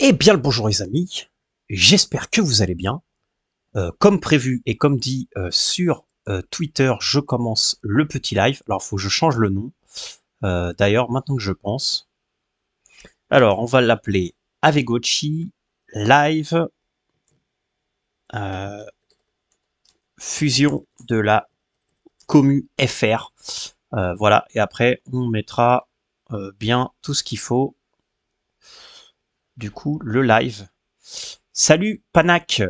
Eh bien le bonjour les amis, j'espère que vous allez bien. Comme prévu et comme dit sur Twitter, je commence le petit live. Alors il faut que je change le nom. D'ailleurs, maintenant que je pense. Alors on va l'appeler Avegochi Live euh, Fusion de la Commu FR. Voilà, et après on mettra bien tout ce qu'il faut. Du coup, le live. Salut Panac,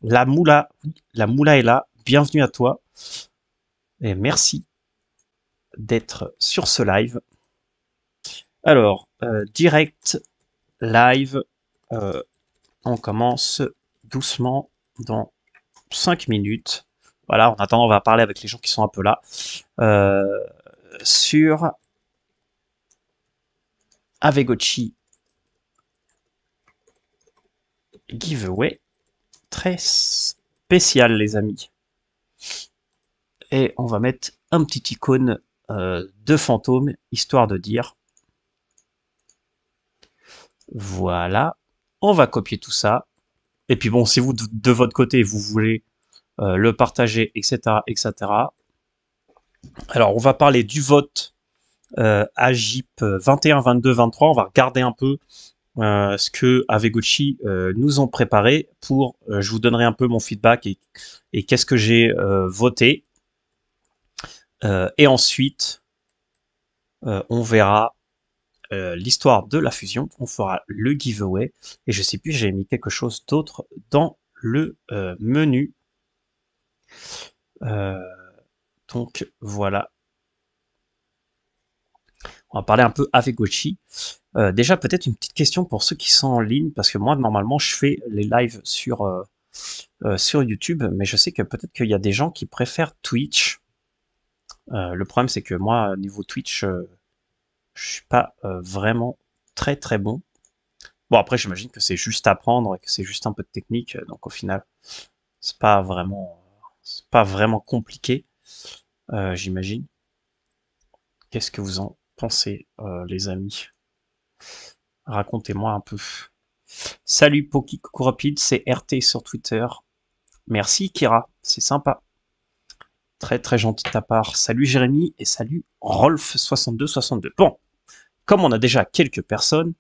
la moula est là. Bienvenue à toi. Et merci d'être sur ce live. Alors, direct, live, euh, on commence doucement dans 5 minutes. Voilà, en attendant, on va parler avec les gens qui sont un peu là. Euh, sur Avegochi Giveaway, très spécial les amis. Et on va mettre un petit icône de fantôme, histoire de dire voilà, on va copier tout ça. Et puis bon, si vous de votre côté vous voulez le partager, etc., etc. Alors, on va parler du vote AGIP 21, 22, 23. On va regarder un peu ce que Avegochi nous ont préparé pour. Je vous donnerai un peu mon feedback et qu'est-ce que j'ai voté. Et ensuite, on verra l'histoire de la fusion. On fera le giveaway. Et je sais plus, j'ai mis quelque chose d'autre dans le menu. Euh, donc voilà. On va parler un peu Avegochi. Déjà, peut-être une petite question pour ceux qui sont en ligne, parce que moi, normalement, je fais les lives sur YouTube, mais je sais que peut-être qu'il y a des gens qui préfèrent Twitch. Le problème, c'est que moi, niveau Twitch, je suis pas vraiment très très bon. Bon, après, j'imagine que c'est juste apprendre et que c'est juste un peu de technique, donc au final, c'est pas vraiment compliqué, j'imagine. Qu'est-ce que vous en pensez, les amis? Racontez-moi un peu. Salut Poki Coucou Rapide, c'est RT sur Twitter. Merci Kira, c'est sympa. Très très gentil de ta part. Salut Jérémy et salut Rolf6262. Bon, comme on a déjà quelques personnes,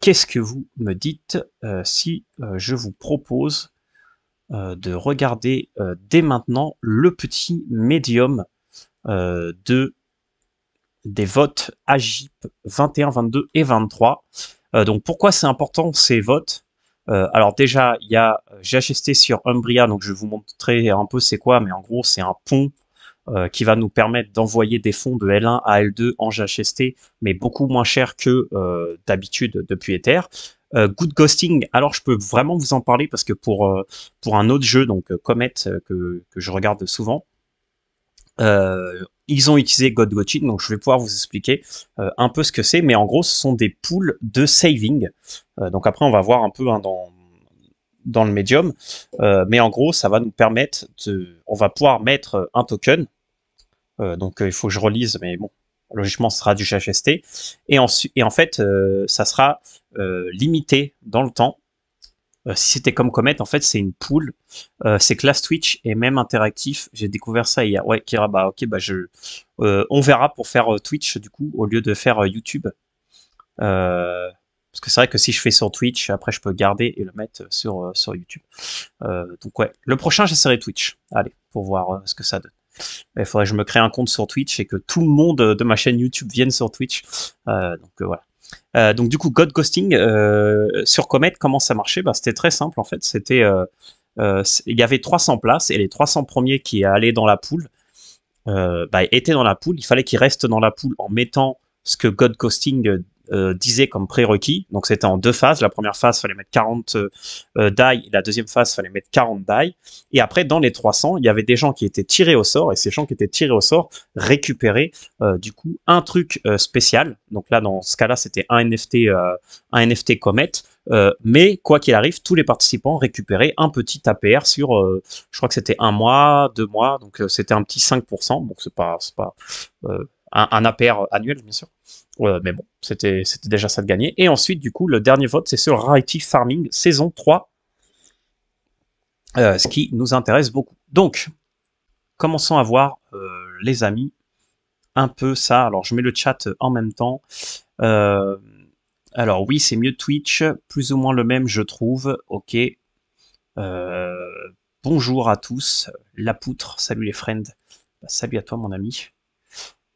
qu'est-ce que vous me dites si je vous propose de regarder dès maintenant le petit médium de des votes AGIP 21, 22 et 23. Donc pourquoi c'est important ces votes? Alors déjà, il y a GHST sur Umbria, donc je vais vous montrer un peu c'est quoi, mais en gros c'est un pont qui va nous permettre d'envoyer des fonds de L1 à L2 en GHST, mais beaucoup moins cher que d'habitude depuis Ether. Good Ghosting, alors je peux vraiment vous en parler parce que pour un autre jeu, donc Comet, que je regarde souvent, ils ont utilisé God Ghosting, donc je vais pouvoir vous expliquer un peu ce que c'est, mais en gros ce sont des pools de saving. Donc après on va voir un peu hein, dans le médium, mais en gros ça va nous permettre on va pouvoir mettre un token. Donc il faut que je relise, mais bon, logiquement ce sera du GHST. Et en fait, ça sera limité dans le temps. Si c'était comme Comet, en fait, c'est une pool. C'est Class Twitch et même interactif. J'ai découvert ça hier. Ouais, Kira, bah ok, bah on verra pour faire Twitch du coup au lieu de faire YouTube. Parce que c'est vrai que si je fais sur Twitch, après je peux garder et le mettre sur YouTube. Donc ouais, le prochain j'essaierai Twitch. Allez, pour voir ce que ça donne. Il faudrait que je me crée un compte sur Twitch et que tout le monde de ma chaîne YouTube vienne sur Twitch. Voilà. Donc du coup, God Ghosting sur Comet, comment ça marchait? Bah, c'était très simple en fait. Il y avait 300 places et les 300 premiers qui allaient dans la pool étaient dans la pool. Il fallait qu'ils restent dans la pool en mettant ce que God Ghosting disait comme prérequis. Donc c'était en deux phases. La première phase, il fallait mettre 40 die. Et la deuxième phase, il fallait mettre 40 die. Et après, dans les 300, il y avait des gens qui étaient tirés au sort. Et ces gens qui étaient tirés au sort récupéraient du coup un truc spécial. Donc là, dans ce cas-là, c'était un NFT Comet. Mais quoi qu'il arrive, tous les participants récupéraient un petit APR sur, je crois que c'était un mois, 2 mois, donc c'était un petit 5%, donc c'est pas un APR annuel bien sûr. Mais bon, c'était déjà ça de gagner. Et ensuite, du coup, le dernier vote, c'est sur Rarity Farming saison 3, ce qui nous intéresse beaucoup. Donc, commençons à voir, les amis, un peu ça. Alors, je mets le chat en même temps. Euh, alors, oui, c'est mieux Twitch, plus ou moins le même, je trouve. Ok. Euh, bonjour à tous. La poutre, salut les friends. Salut à toi, mon ami.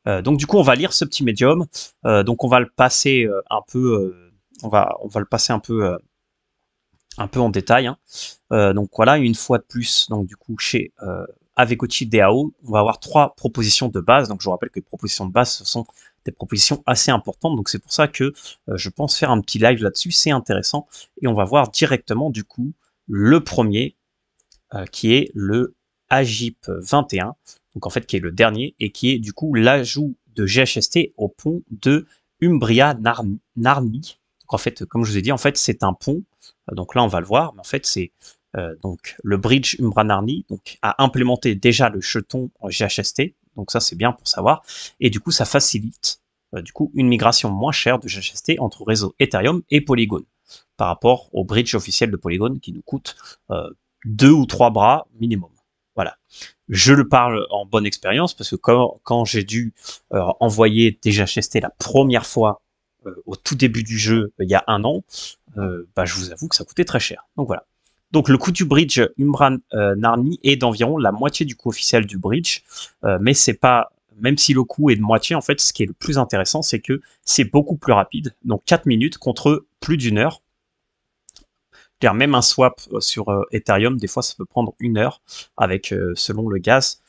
Donc du coup, on va lire ce petit médium. Donc on va le passer un peu, on va le passer un peu en détail, hein. Donc voilà, une fois de plus, donc du coup chez Avekochi DAO, on va avoir 3 propositions de base. Donc je vous rappelle que les propositions de base, ce sont des propositions assez importantes. Donc c'est pour ça que je pense faire un petit live là-dessus, c'est intéressant. Et on va voir directement du coup le premier, qui est le AGIP 21, donc en fait qui est le dernier, et qui est du coup l'ajout de GHST au pont de Umbria Narni. Donc en fait, comme je vous ai dit, en fait c'est un pont, donc là on va le voir, mais en fait c'est donc le bridge Umbria Narni donc, a implémenté déjà le jeton GHST, donc ça c'est bien pour savoir, et du coup ça facilite du coup une migration moins chère de GHST entre réseau Ethereum et Polygon, par rapport au bridge officiel de Polygon qui nous coûte 2 ou 3 bras minimum. Voilà. Je le parle en bonne expérience parce que quand j'ai dû envoyer déjà GHST la première fois au tout début du jeu, il y a 1 an, bah, je vous avoue que ça coûtait très cher. Donc voilà. Donc le coût du bridge Umbra Narni est d'environ la moitié du coût officiel du bridge, mais c'est pas, même si le coût est de moitié, en fait, ce qui est le plus intéressant, c'est que c'est beaucoup plus rapide, donc 4 minutes contre plus d'1 heure. Car même un swap sur Ethereum, des fois, ça peut prendre 1 heure avec selon le gaz.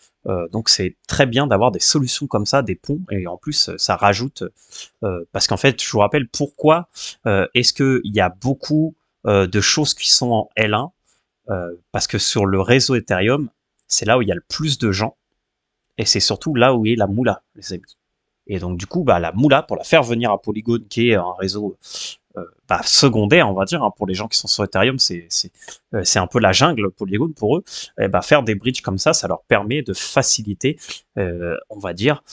Donc c'est très bien d'avoir des solutions comme ça, des ponts, et en plus ça rajoute, parce qu'en fait, je vous rappelle pourquoi est-ce qu'il y a beaucoup de choses qui sont en L1, parce que sur le réseau Ethereum, c'est là où il y a le plus de gens, et c'est surtout là où est la moula, les amis. Et donc du coup, bah, la moula, pour la faire venir à Polygon, qui est un réseau bah, secondaire, on va dire, hein, pour les gens qui sont sur Ethereum, c'est un peu la jungle Polygon pour eux. Et bah, faire des bridges comme ça leur permet de faciliter, on va dire,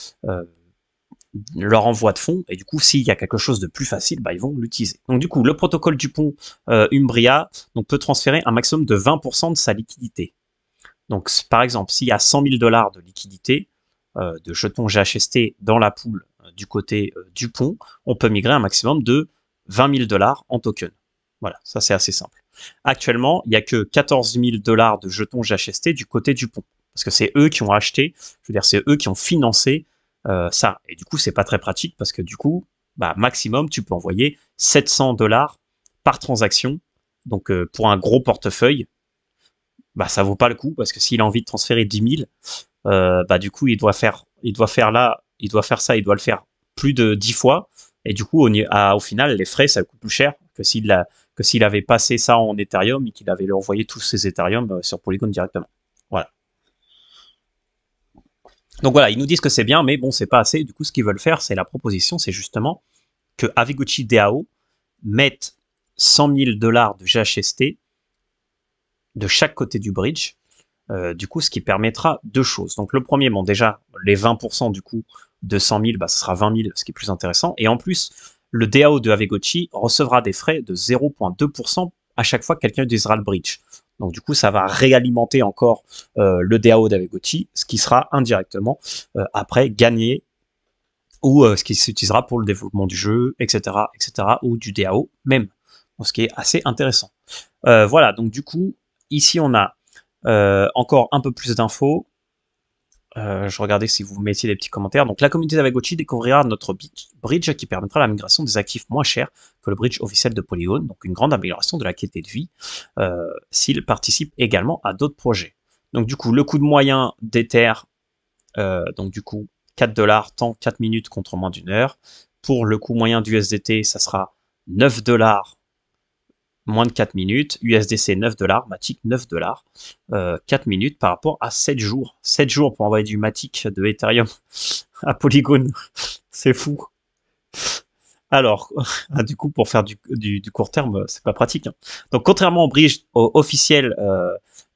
leur envoi de fonds. Et du coup, s'il y a quelque chose de plus facile, bah, ils vont l'utiliser. Donc du coup, le protocole du pont Umbria donc, peut transférer un maximum de 20% de sa liquidité. Donc par exemple, s'il y a 100 000 $ de liquidité, de jetons GHST dans la pool du côté du pont, on peut migrer un maximum de 20 000 $ en token. Voilà, ça c'est assez simple. Actuellement, il n'y a que 14 000 $ de jetons GHST du côté du pont, parce que c'est eux qui ont acheté, je veux dire, c'est eux qui ont financé ça. Et du coup, c'est pas très pratique parce que du coup, bah, maximum, tu peux envoyer 700 $ par transaction. Donc pour un gros portefeuille, bah ça vaut pas le coup parce que s'il a envie de transférer 10 000, bah du coup il doit faire ça, il doit le faire plus de 10 fois, et du coup au final les frais ça coûte plus cher que s'il avait passé ça en Ethereum et qu'il avait envoyé tous ses Ethereum sur Polygon directement. Voilà. Donc voilà, ils nous disent que c'est bien, mais bon, c'est pas assez. Du coup, ce qu'ils veulent faire, c'est la proposition, c'est justement que Avekochi DAO mette 100 000 $ de GHST de chaque côté du bridge. Du coup, ce qui permettra 2 choses. Donc le premier, bon déjà, les 20% du coup de 100 000, bah, ce sera 20 000, ce qui est plus intéressant. Et en plus, le DAO de Avekochi recevra des frais de 0,2% à chaque fois que quelqu'un utilisera le bridge. Donc du coup, ça va réalimenter encore le DAO d'Avekochi, ce qui sera indirectement après gagné, ou ce qui s'utilisera pour le développement du jeu, etc., etc., ou du DAO même. Donc, ce qui est assez intéressant. Voilà, donc du coup, ici on a encore un peu plus d'infos. Je regardais si vous mettiez des petits commentaires. Donc la communauté d'Avekochi découvrira notre bridge qui permettra la migration des actifs moins chers que le bridge officiel de Polygon, donc une grande amélioration de la qualité de vie, s'il participe également à d'autres projets. Donc du coup, le coût de moyen d'Ether, donc du coup 4 $, temps 4 minutes contre moins d'1 heure. Pour le coût moyen d'USDT, ça sera 9 $, moins de 4 minutes, USDC 9 $, Matic 9 $, 4 minutes par rapport à 7 jours. 7 jours pour envoyer du Matic de Ethereum à Polygon, c'est fou. Alors, du coup, pour faire du court terme, c'est pas pratique, hein. Donc, contrairement au bridge officiel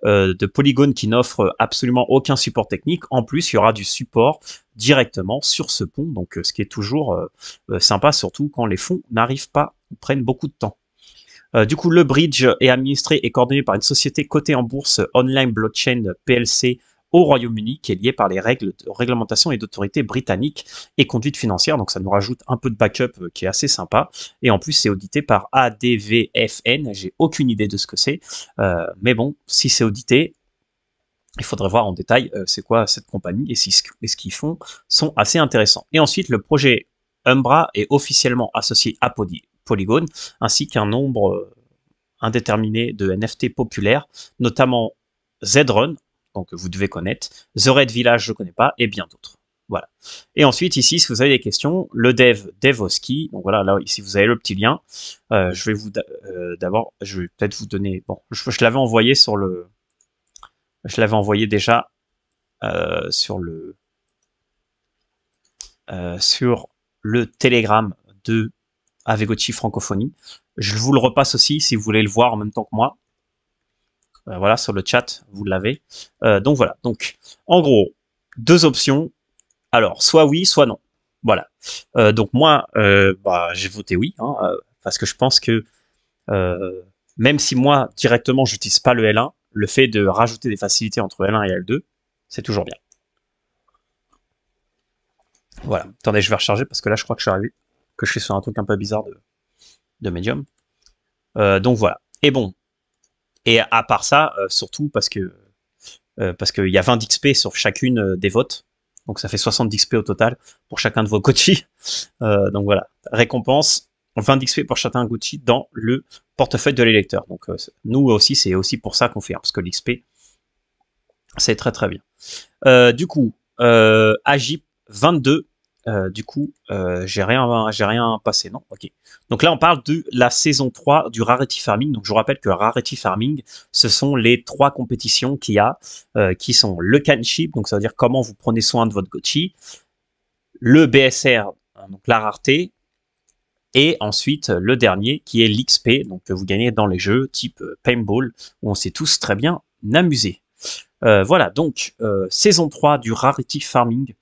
de Polygon qui n'offre absolument aucun support technique. En plus, il y aura du support directement sur ce pont, donc ce qui est toujours sympa, surtout quand les fonds n'arrivent pas ou prennent beaucoup de temps. Du coup, le bridge est administré et coordonné par une société cotée en bourse Online Blockchain PLC au Royaume-Uni, qui est liée par les règles de réglementation et d'autorité britanniques et conduite financière. Donc ça nous rajoute un peu de backup qui est assez sympa. Et en plus, c'est audité par ADVFN. J'ai aucune idée de ce que c'est. Mais bon, si c'est audité, il faudrait voir en détail c'est quoi cette compagnie et ce qu'ils font sont assez intéressants. Et ensuite, le projet Umbra est officiellement associé à Polygon, ainsi qu'un nombre indéterminé de NFT populaires, notamment Zrun, donc vous devez connaître, The Red Village, je ne connais pas, et bien d'autres. Voilà. Et ensuite, ici, si vous avez des questions, le dev Devoski, donc voilà, là, ici, vous avez le petit lien. Je vais vous, d'abord, je vais peut-être vous donner, bon, je l'avais envoyé sur le, je l'avais envoyé déjà sur le Telegram de Avegochi Francophonie. Je vous le repasse aussi si vous voulez le voir en même temps que moi. Voilà, sur le chat, vous l'avez. Donc voilà. Donc, en gros, deux options. Alors, soit oui, soit non. Voilà. Donc moi, j'ai voté oui, hein, parce que je pense que même si moi, directement, je n'utilise pas le L1, le fait de rajouter des facilités entre L1 et L2, c'est toujours bien. Voilà. Attendez, je vais recharger parce que là, je crois que je suis sur un truc un peu bizarre de Medium. Donc voilà. Et bon. Et à part ça, surtout parce qu'il y a 20 d'XP sur chacune des votes. Donc ça fait 60 d'XP au total pour chacun de vos gochis. Donc voilà. Récompense, 20 d'XP pour chacun gochi dans le portefeuille de l'électeur. Donc nous aussi, c'est aussi pour ça qu'on fait, hein, parce que l'XP, c'est très très bien. Du coup, Agip 22. Du coup, j'ai rien passé, non? Ok. Donc là, on parle de la saison 3 du Rarity Farming. Donc je vous rappelle que Rarity Farming, ce sont les 3 compétitions qu'il y a, qui sont le Canship, donc ça veut dire comment vous prenez soin de votre gochi, le BSR, donc la rareté, et ensuite le dernier qui est l'XP, donc que vous gagnez dans les jeux type Paintball, où on s'est tous très bien amusés. Voilà, donc saison 3 du Rarity Farming,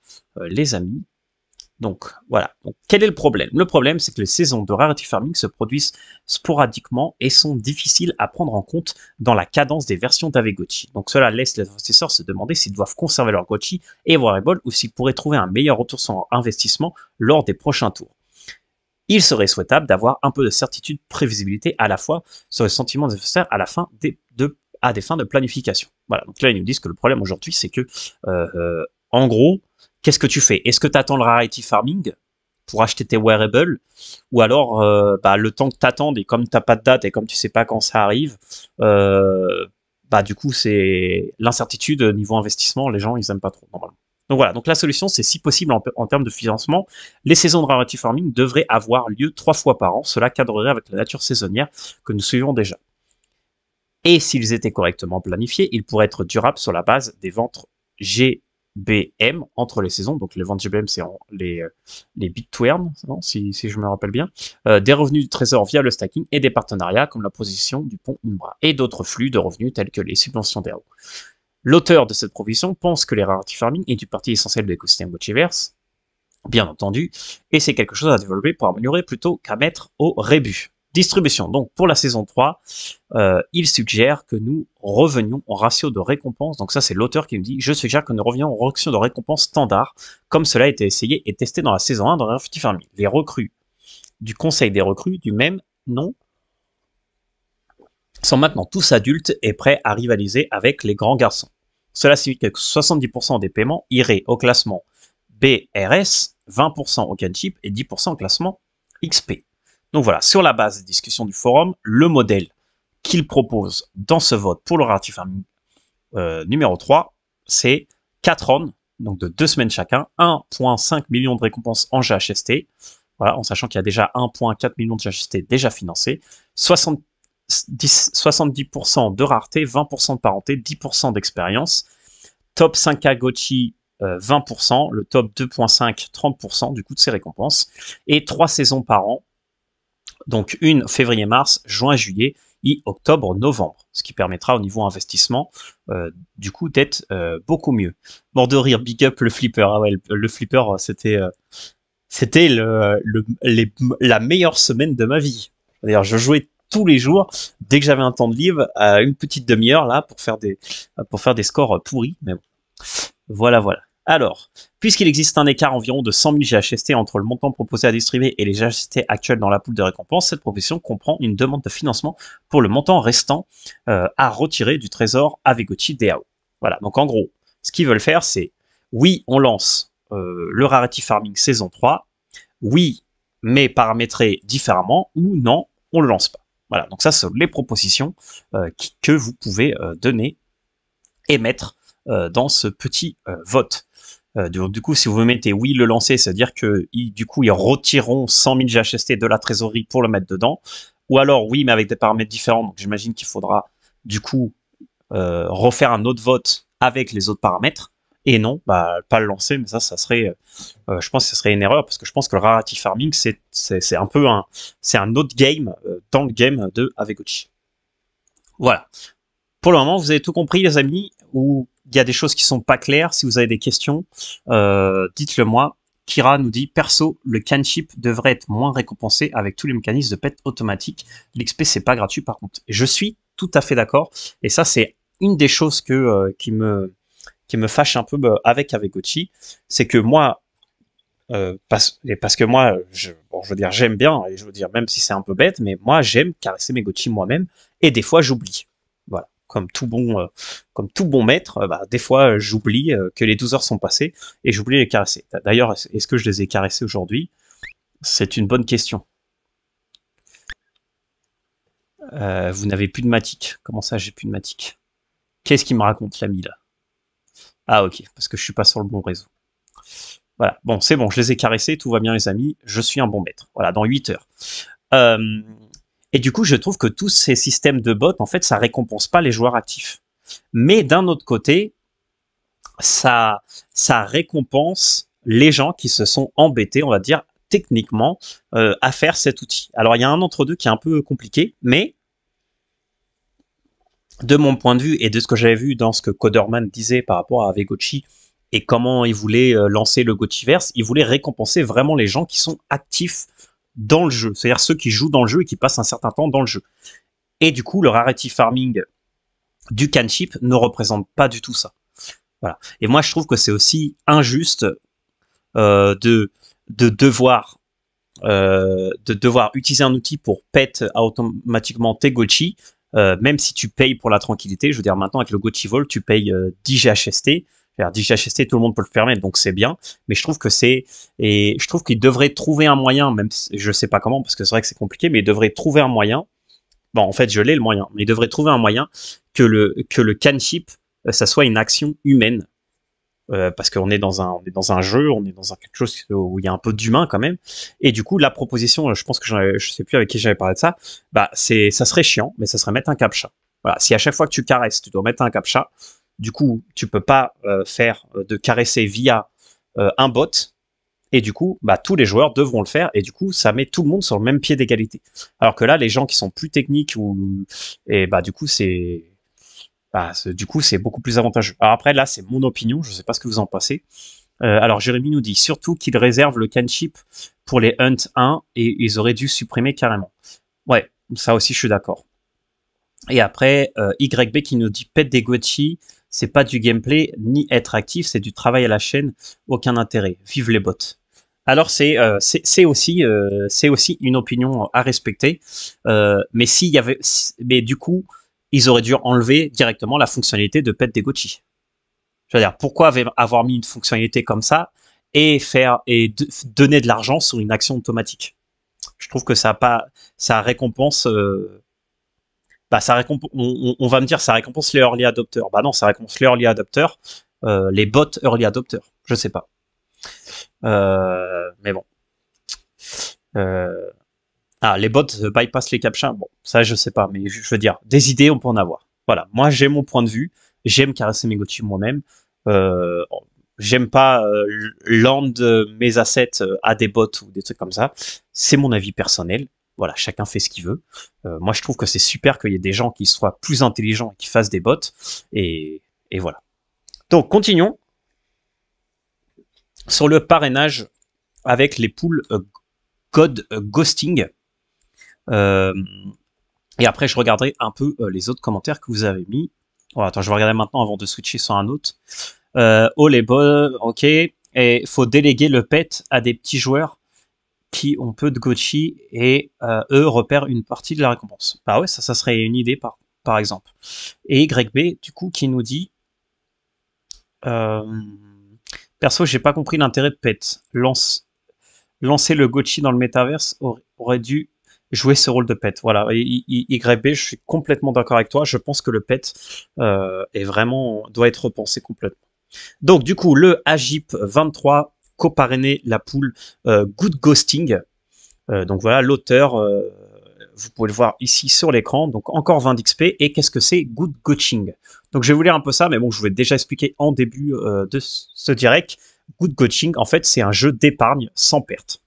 les amis. Donc voilà. Donc, quel est le problème? Le problème, c'est que les saisons de Rarity Farming se produisent sporadiquement et sont difficiles à prendre en compte dans la cadence des versions d'Avegochi. Donc cela laisse les investisseurs se demander s'ils doivent conserver leur gochi et Wearable ou s'ils pourraient trouver un meilleur retour sur leur investissement lors des prochains tours. Il serait souhaitable d'avoir un peu de certitude, prévisibilité à la fois sur le sentiment des investisseurs à des fins de planification. Voilà. Donc là, ils nous disent que le problème aujourd'hui, c'est que en gros, qu'est-ce que tu fais? Est-ce que tu attends le Rarity Farming pour acheter tes wearables? Ou alors, le temps que tu attends, et comme tu n'as pas de date et comme tu sais pas quand ça arrive, du coup, c'est l'incertitude niveau investissement. Les gens, ils aiment pas trop, normalement. Donc voilà, donc la solution, c'est si possible en termes de financement, les saisons de Rarity Farming devraient avoir lieu 3 fois par an. Cela cadrerait avec la nature saisonnière que nous suivons déjà. Et s'ils étaient correctement planifiés, ils pourraient être durables sur la base des ventes GBM entre les saisons. Donc les ventes GBM, c'est les bits to earn, si je me rappelle bien. Des revenus du trésor via le stacking et des partenariats comme la position du pont Umbra. Et d'autres flux de revenus tels que les subventions d'héros. L'auteur de cette provision pense que les Rarity Farming est une partie essentielle de l'écosystème Gochiverse, bien entendu, et c'est quelque chose à développer pour améliorer plutôt qu'à mettre au rébut. Distribution. Donc, pour la saison 3, il suggère que nous revenions au ratio de récompense. Donc ça, c'est l'auteur qui nous dit « Je suggère que nous revenions au ratio de récompense standard, comme cela a été essayé et testé dans la saison 1 de Rarity Farming. Les recrues du conseil des recrues du même nom sont maintenant tous adultes et prêts à rivaliser avec les grands garçons. Cela signifie que 70% des paiements iraient au classement BRS, 20% au Canship et 10% au classement XP. Donc voilà, sur la base des discussions du forum, le modèle qu'il propose dans ce vote pour le Rarity Farming numéro 3, c'est 4 runs, donc de 2 semaines chacun, 1,5 million de récompenses en GHST, voilà, en sachant qu'il y a déjà 1,4 million de GHST déjà financés, 70% de rareté, 20% de parenté, 10% d'expérience, top 5K Gochi 20%, le top 2.5 30% du coût de ces récompenses, et 3 saisons par an, donc une février-mars, juin-juillet, octobre, novembre, ce qui permettra au niveau investissement, du coup, d'être beaucoup mieux. Mort de rire, big up le flipper. Ah ouais, le flipper, c'était la meilleure semaine de ma vie. D'ailleurs, je jouais tous les jours, dès que j'avais un temps de libre, à une petite demi-heure là pour faire des scores pourris. Mais bon, voilà. Alors, puisqu'il existe un écart environ de 100 000 GHST entre le montant proposé à distribuer et les GHST actuels dans la poule de récompense, cette proposition comprend une demande de financement pour le montant restant à retirer du trésor Aavegotchi DAO. Voilà, donc en gros, ce qu'ils veulent faire, c'est oui, on lance le Rarity Farming saison 3, oui, mais paramétré différemment, ou non, on le lance pas. Voilà, donc ça, ce sont les propositions que vous pouvez donner, émettre dans ce petit vote. Du coup, si vous mettez oui, le lancer, c'est-à-dire que du coup, ils retireront 100 000 GHST de la trésorerie pour le mettre dedans. Ou alors oui, mais avec des paramètres différents. Donc j'imagine qu'il faudra du coup refaire un autre vote avec les autres paramètres. Et non, bah, pas le lancer, mais ça serait, je pense que ce serait une erreur parce que je pense que le Rarity Farming, c'est un peu c'est un autre game dans le game de Aavegotchi. Voilà. Pour le moment, vous avez tout compris, les amis, ou il y a des choses qui sont pas claires. Si vous avez des questions, dites-le moi. Kira nous dit, perso, le canship devrait être moins récompensé avec tous les mécanismes de pet automatique. L'XP, c'est pas gratuit par contre. Et je suis tout à fait d'accord. Et ça, c'est une des choses qui me fâche un peu avec Aavegotchi. C'est que moi, parce que moi, je veux dire, j'aime bien, et je veux dire, même si c'est un peu bête, mais moi, j'aime caresser mes Gotchi moi-même. Et des fois, j'oublie. Voilà. Comme tout bon maître, bah, des fois j'oublie que les 12 heures sont passées et j'oublie les caresser. D'ailleurs, est-ce que je les ai caressés aujourd'hui? C'est une bonne question. Vous n'avez plus de matic. Comment ça, j'ai plus de matic? Qu'est-ce qu'il me raconte l'ami là? Ah ok, parce que je suis pas sur le bon réseau. Voilà, bon, c'est bon, je les ai caressés, tout va bien les amis, je suis un bon maître. Voilà, dans 8 heures. Et du coup, je trouve que tous ces systèmes de bots, en fait, ça récompense pas les joueurs actifs. Mais d'un autre côté, ça récompense les gens qui se sont embêtés, on va dire, techniquement, à faire cet outil. Alors, il y a un entre-deux qui est un peu compliqué, mais de mon point de vue et de ce que j'avais vu dans ce que Coderman disait par rapport à Aavegotchi et comment il voulait lancer le Gotchiverse, il voulait récompenser vraiment les gens qui sont actifs dans le jeu, c'est-à-dire ceux qui jouent dans le jeu et qui passent un certain temps dans le jeu. Et du coup, le Rarity Farming du canship ne représente pas du tout ça. Voilà. Et moi, je trouve que c'est aussi injuste de devoir utiliser un outil pour pet automatiquement tes Gotchi, même si tu payes pour la tranquillité. Je veux dire, maintenant, avec le Gotchi Vault, tu payes 10 GHST. 10 GHST, tout le monde peut le permettre, donc c'est bien. Mais je trouve que je trouve qu'ils devraient trouver un moyen, même si je sais pas comment, parce que c'est vrai que c'est compliqué, mais ils devraient trouver un moyen. Bon, en fait, je l'ai le moyen, mais ils devraient trouver un moyen que le canship, ça soit une action humaine. Parce qu'on est dans un jeu, on est dans quelque chose où il y a un peu d'humain quand même. Et du coup, la proposition, je pense que je sais plus avec qui j'avais parlé de ça, bah ça serait chiant, mais ça serait mettre un captcha. Voilà, si à chaque fois que tu caresses, tu dois mettre un captcha, du coup, tu peux pas faire de caresser via un bot. Et du coup, bah, tous les joueurs devront le faire, et du coup, ça met tout le monde sur le même pied d'égalité. Alors que là, les gens qui sont plus techniques, et bah, du coup, c'est beaucoup plus avantageux. Alors après, là, c'est mon opinion, je sais pas ce que vous en pensez. Alors, Jérémy nous dit surtout qu'ils réservent le canship pour les Hunt 1 et ils auraient dû supprimer carrément. Ouais, ça aussi, je suis d'accord. Et après, YB qui nous dit pet des Gotchi, c'est pas du gameplay ni être actif, c'est du travail à la chaîne, aucun intérêt. Vive les bots. Alors c'est aussi une opinion à respecter, mais mais du coup ils auraient dû enlever directement la fonctionnalité de pet des Gotchi. Je veux dire, pourquoi avoir mis une fonctionnalité comme ça et donner de l'argent sur une action automatique? Je trouve que ça récompense. On va me dire ça récompense les early adopters. Bah non, ça récompense les early adopters, les bots early adopters. Je sais pas. Mais bon. Les bots bypassent les captcha. Bon, ça je sais pas, mais je veux dire, des idées on peut en avoir. Voilà, moi j'ai mon point de vue, j'aime caresser mes Gotchi moi-même. J'aime pas land mes assets à des bots ou des trucs comme ça. C'est mon avis personnel. Voilà, chacun fait ce qu'il veut. Moi, je trouve que c'est super qu'il y ait des gens qui soient plus intelligents et qui fassent des bots. Et voilà. Donc, continuons sur le parrainage avec les poules God Ghosting. Et après, je regarderai un peu les autres commentaires que vous avez mis. Oh, attends, je vais regarder maintenant avant de switcher sur un autre. Oh, les bots, ok. Et faut déléguer le pet à des petits joueurs qui ont peu de Gochi et eux repèrent une partie de la récompense. Bah ouais, ça serait une idée par exemple. Et YB, du coup, qui nous dit perso, j'ai pas compris l'intérêt de pet. Lancer le Gochi dans le métaverse aurait dû jouer ce rôle de pet. Voilà, YB, je suis complètement d'accord avec toi. Je pense que le pet doit être repensé complètement. Donc, du coup, le Agip 23 coparrainé la poule Good Ghosting. Donc voilà, l'auteur, vous pouvez le voir ici sur l'écran. Donc encore 20 d'XP. Et qu'est-ce que c'est Good Ghosting? Donc je vais vous lire un peu ça, mais bon, je vous ai déjà expliqué en début de ce direct. Good Ghosting, en fait, c'est un jeu d'épargne sans perte.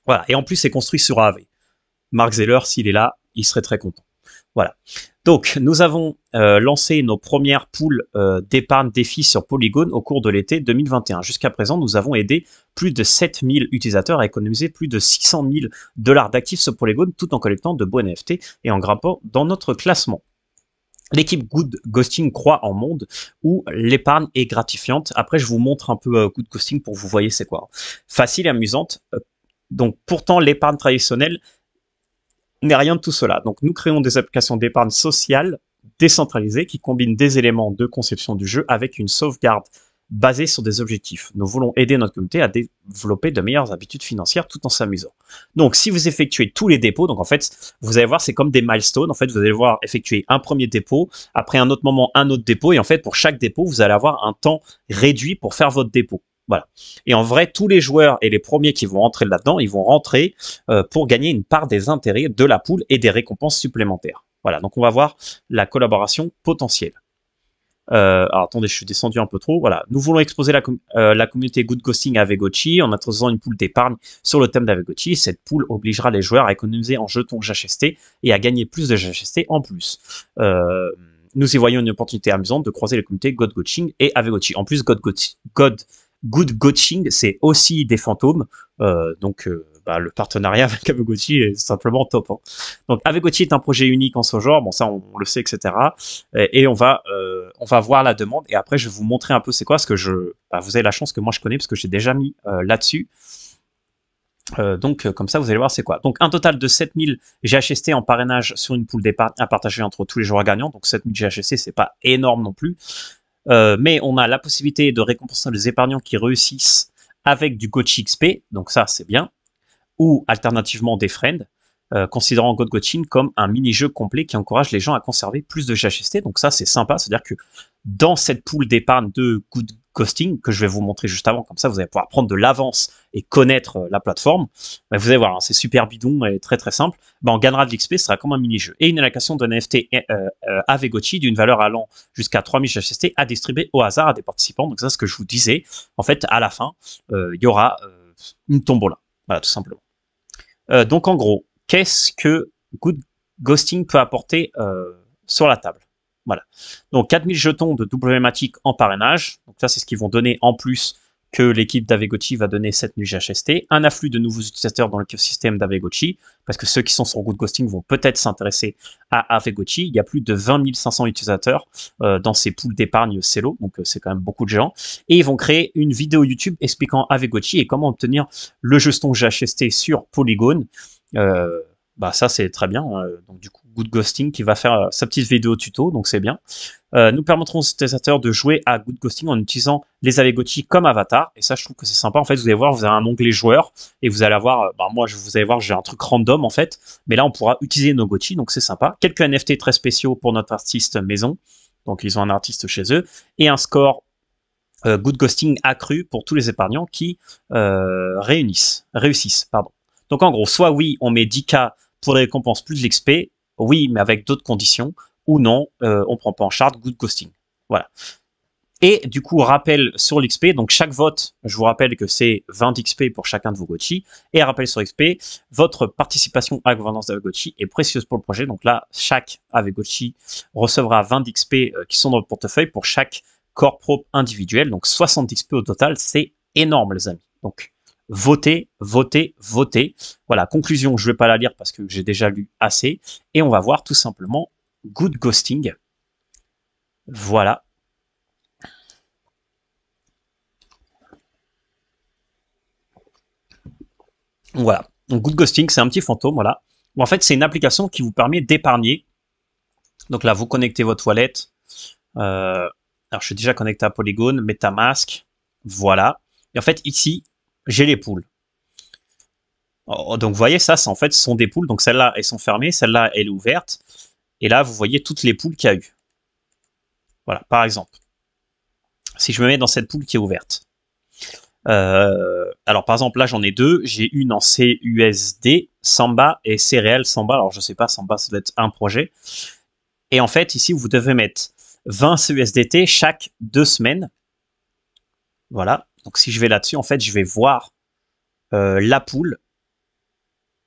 Voilà, et en plus, c'est construit sur AAV. Mark Zeller, s'il est là, il serait très content. Voilà. Donc, nous avons lancé nos premières poules d'épargne défi sur Polygon au cours de l'été 2021. Jusqu'à présent, nous avons aidé plus de 7000 utilisateurs à économiser plus de 600 000 $ d'actifs sur Polygon tout en collectant de beaux NFT et en grimpant dans notre classement. L'équipe Good Ghosting croit en monde où l'épargne est gratifiante. Après, je vous montre un peu Good Ghosting pour que vous voyez c'est quoi. Facile et amusante. Donc, pourtant, l'épargne traditionnelle n'est rien de tout cela. Donc, nous créons des applications d'épargne sociale décentralisées qui combinent des éléments de conception du jeu avec une sauvegarde basée sur des objectifs. Nous voulons aider notre communauté à développer de meilleures habitudes financières tout en s'amusant. Donc, si vous effectuez tous les dépôts, donc en fait, vous allez voir, c'est comme des milestones. En fait, vous allez voir effectuer un premier dépôt, après un autre moment, un autre dépôt, et en fait, pour chaque dépôt, vous allez avoir un temps réduit pour faire votre dépôt. Voilà. Et en vrai, tous les joueurs et les premiers qui vont rentrer là-dedans, ils vont rentrer pour gagner une part des intérêts de la poule et des récompenses supplémentaires. Voilà, donc on va voir la collaboration potentielle. Alors attendez, je suis descendu un peu trop. Voilà, nous voulons exposer la communauté Good Ghosting à Avegochi en introduisant une poule d'épargne sur le thème d'Avegochi. Cette poule obligera les joueurs à économiser en jetons GHST et à gagner plus de GHST en plus. Nous y voyons une opportunité amusante de croiser les communautés God Ghosting et Avegochi. En plus, Good Ghosting, c'est aussi des fantômes. Le partenariat avec Avegochi est simplement top. Hein. Donc, Avegochi est un projet unique en ce genre. Bon, ça, on le sait, etc. Et on va voir la demande. Et après, je vais vous montrer un peu c'est quoi. Parce que vous avez la chance que moi, je connais parce que j'ai déjà mis là-dessus. Comme ça, vous allez voir c'est quoi. Donc, un total de 7000 GHST en parrainage sur une poule d'épargne à partager entre tous les joueurs gagnants. Donc, 7000 GHST, c'est pas énorme non plus. Mais on a la possibilité de récompenser les épargnants qui réussissent avec du Gochi XP, donc ça c'est bien, ou alternativement des friends, considérant God Ghosting comme un mini-jeu complet qui encourage les gens à conserver plus de GHST, donc ça c'est sympa, c'est-à-dire que dans cette poule d'épargne de Good Ghosting, que je vais vous montrer juste avant, comme ça vous allez pouvoir prendre de l'avance et connaître la plateforme, vous allez voir, hein, c'est super bidon et très très simple, on gagnera de l'XP, ce sera comme un mini-jeu. Et une allocation de NFT Avegochi d'une valeur allant jusqu'à 3000 GHST à distribuer au hasard à des participants, donc ça c'est ce que je vous disais, en fait à la fin, il y aura une tombola, voilà tout simplement. Donc en gros, qu'est-ce que Good Ghosting peut apporter sur la table? Voilà. Donc 4000 jetons de WMatic en parrainage. Donc ça, c'est ce qu'ils vont donner en plus que l'équipe d'Avegochi va donner 7000 GHST. Un afflux de nouveaux utilisateurs dans l'écosystème d'Avegochi, parce que ceux qui sont sur Good Ghosting vont peut-être s'intéresser à Avegochi. Il y a plus de 20 500 utilisateurs dans ces poules d'épargne Celo, donc c'est quand même beaucoup de gens. Et ils vont créer une vidéo YouTube expliquant Avegochi et comment obtenir le jeton GHST sur Polygon. Ça c'est très bien. Donc du coup, Good Ghosting qui va faire sa petite vidéo tuto, donc c'est bien. Nous permettrons aux utilisateurs de jouer à Good Ghosting en utilisant les Avegochi comme avatar. Et ça, je trouve que c'est sympa. En fait, vous allez voir, vous avez un onglet joueur et vous allez avoir, vous allez voir, j'ai un truc random en fait. Mais là, on pourra utiliser nos Gochi, donc c'est sympa. Quelques NFT très spéciaux pour notre artiste maison. Donc ils ont un artiste chez eux et un score Good Ghosting accru pour tous les épargnants qui réussissent. Donc en gros, soit oui, on met 10K pour les récompenses plus l'XP, oui, mais avec d'autres conditions, ou non, on prend pas en charge Good Ghosting. Voilà. Et du coup, rappel sur l'XP, donc chaque vote, je vous rappelle que c'est 20 d'XP pour chacun de vos Gochi. Et rappel sur XP, votre participation à la gouvernance d'Avegochi est précieuse pour le projet. Donc là, chaque Avegochi recevra 20 d'XP qui sont dans le portefeuille pour chaque corps pro individuel. Donc 60 d'XP au total, c'est énorme les amis. Donc votez, votez, votez. Voilà, conclusion, je ne vais pas la lire parce que j'ai déjà lu assez. Et on va voir tout simplement Good Ghosting. Voilà. Voilà. Donc Good Ghosting, c'est un petit fantôme, voilà. En fait, c'est une application qui vous permet d'épargner. Donc là, vous connectez votre wallet. Alors, je suis déjà connecté à Polygon, MetaMask. Voilà. Et en fait, ici, j'ai les poules. Donc, vous voyez, ça, en fait, ce sont des poules. Donc, celles-là, elles sont fermées. Celle-là, elle est ouverte. Et là, vous voyez toutes les poules qu'il y a eu. Voilà, par exemple. Si je me mets dans cette poule qui est ouverte. Alors par exemple là j'en ai deux, j'ai une en CUSD Samba et Céréales Samba. Alors je sais pas, Samba ça doit être un projet. Et en fait ici vous devez mettre 20 CUSDT chaque 2 semaines. Voilà. Donc si je vais là-dessus en fait je vais voir la poule.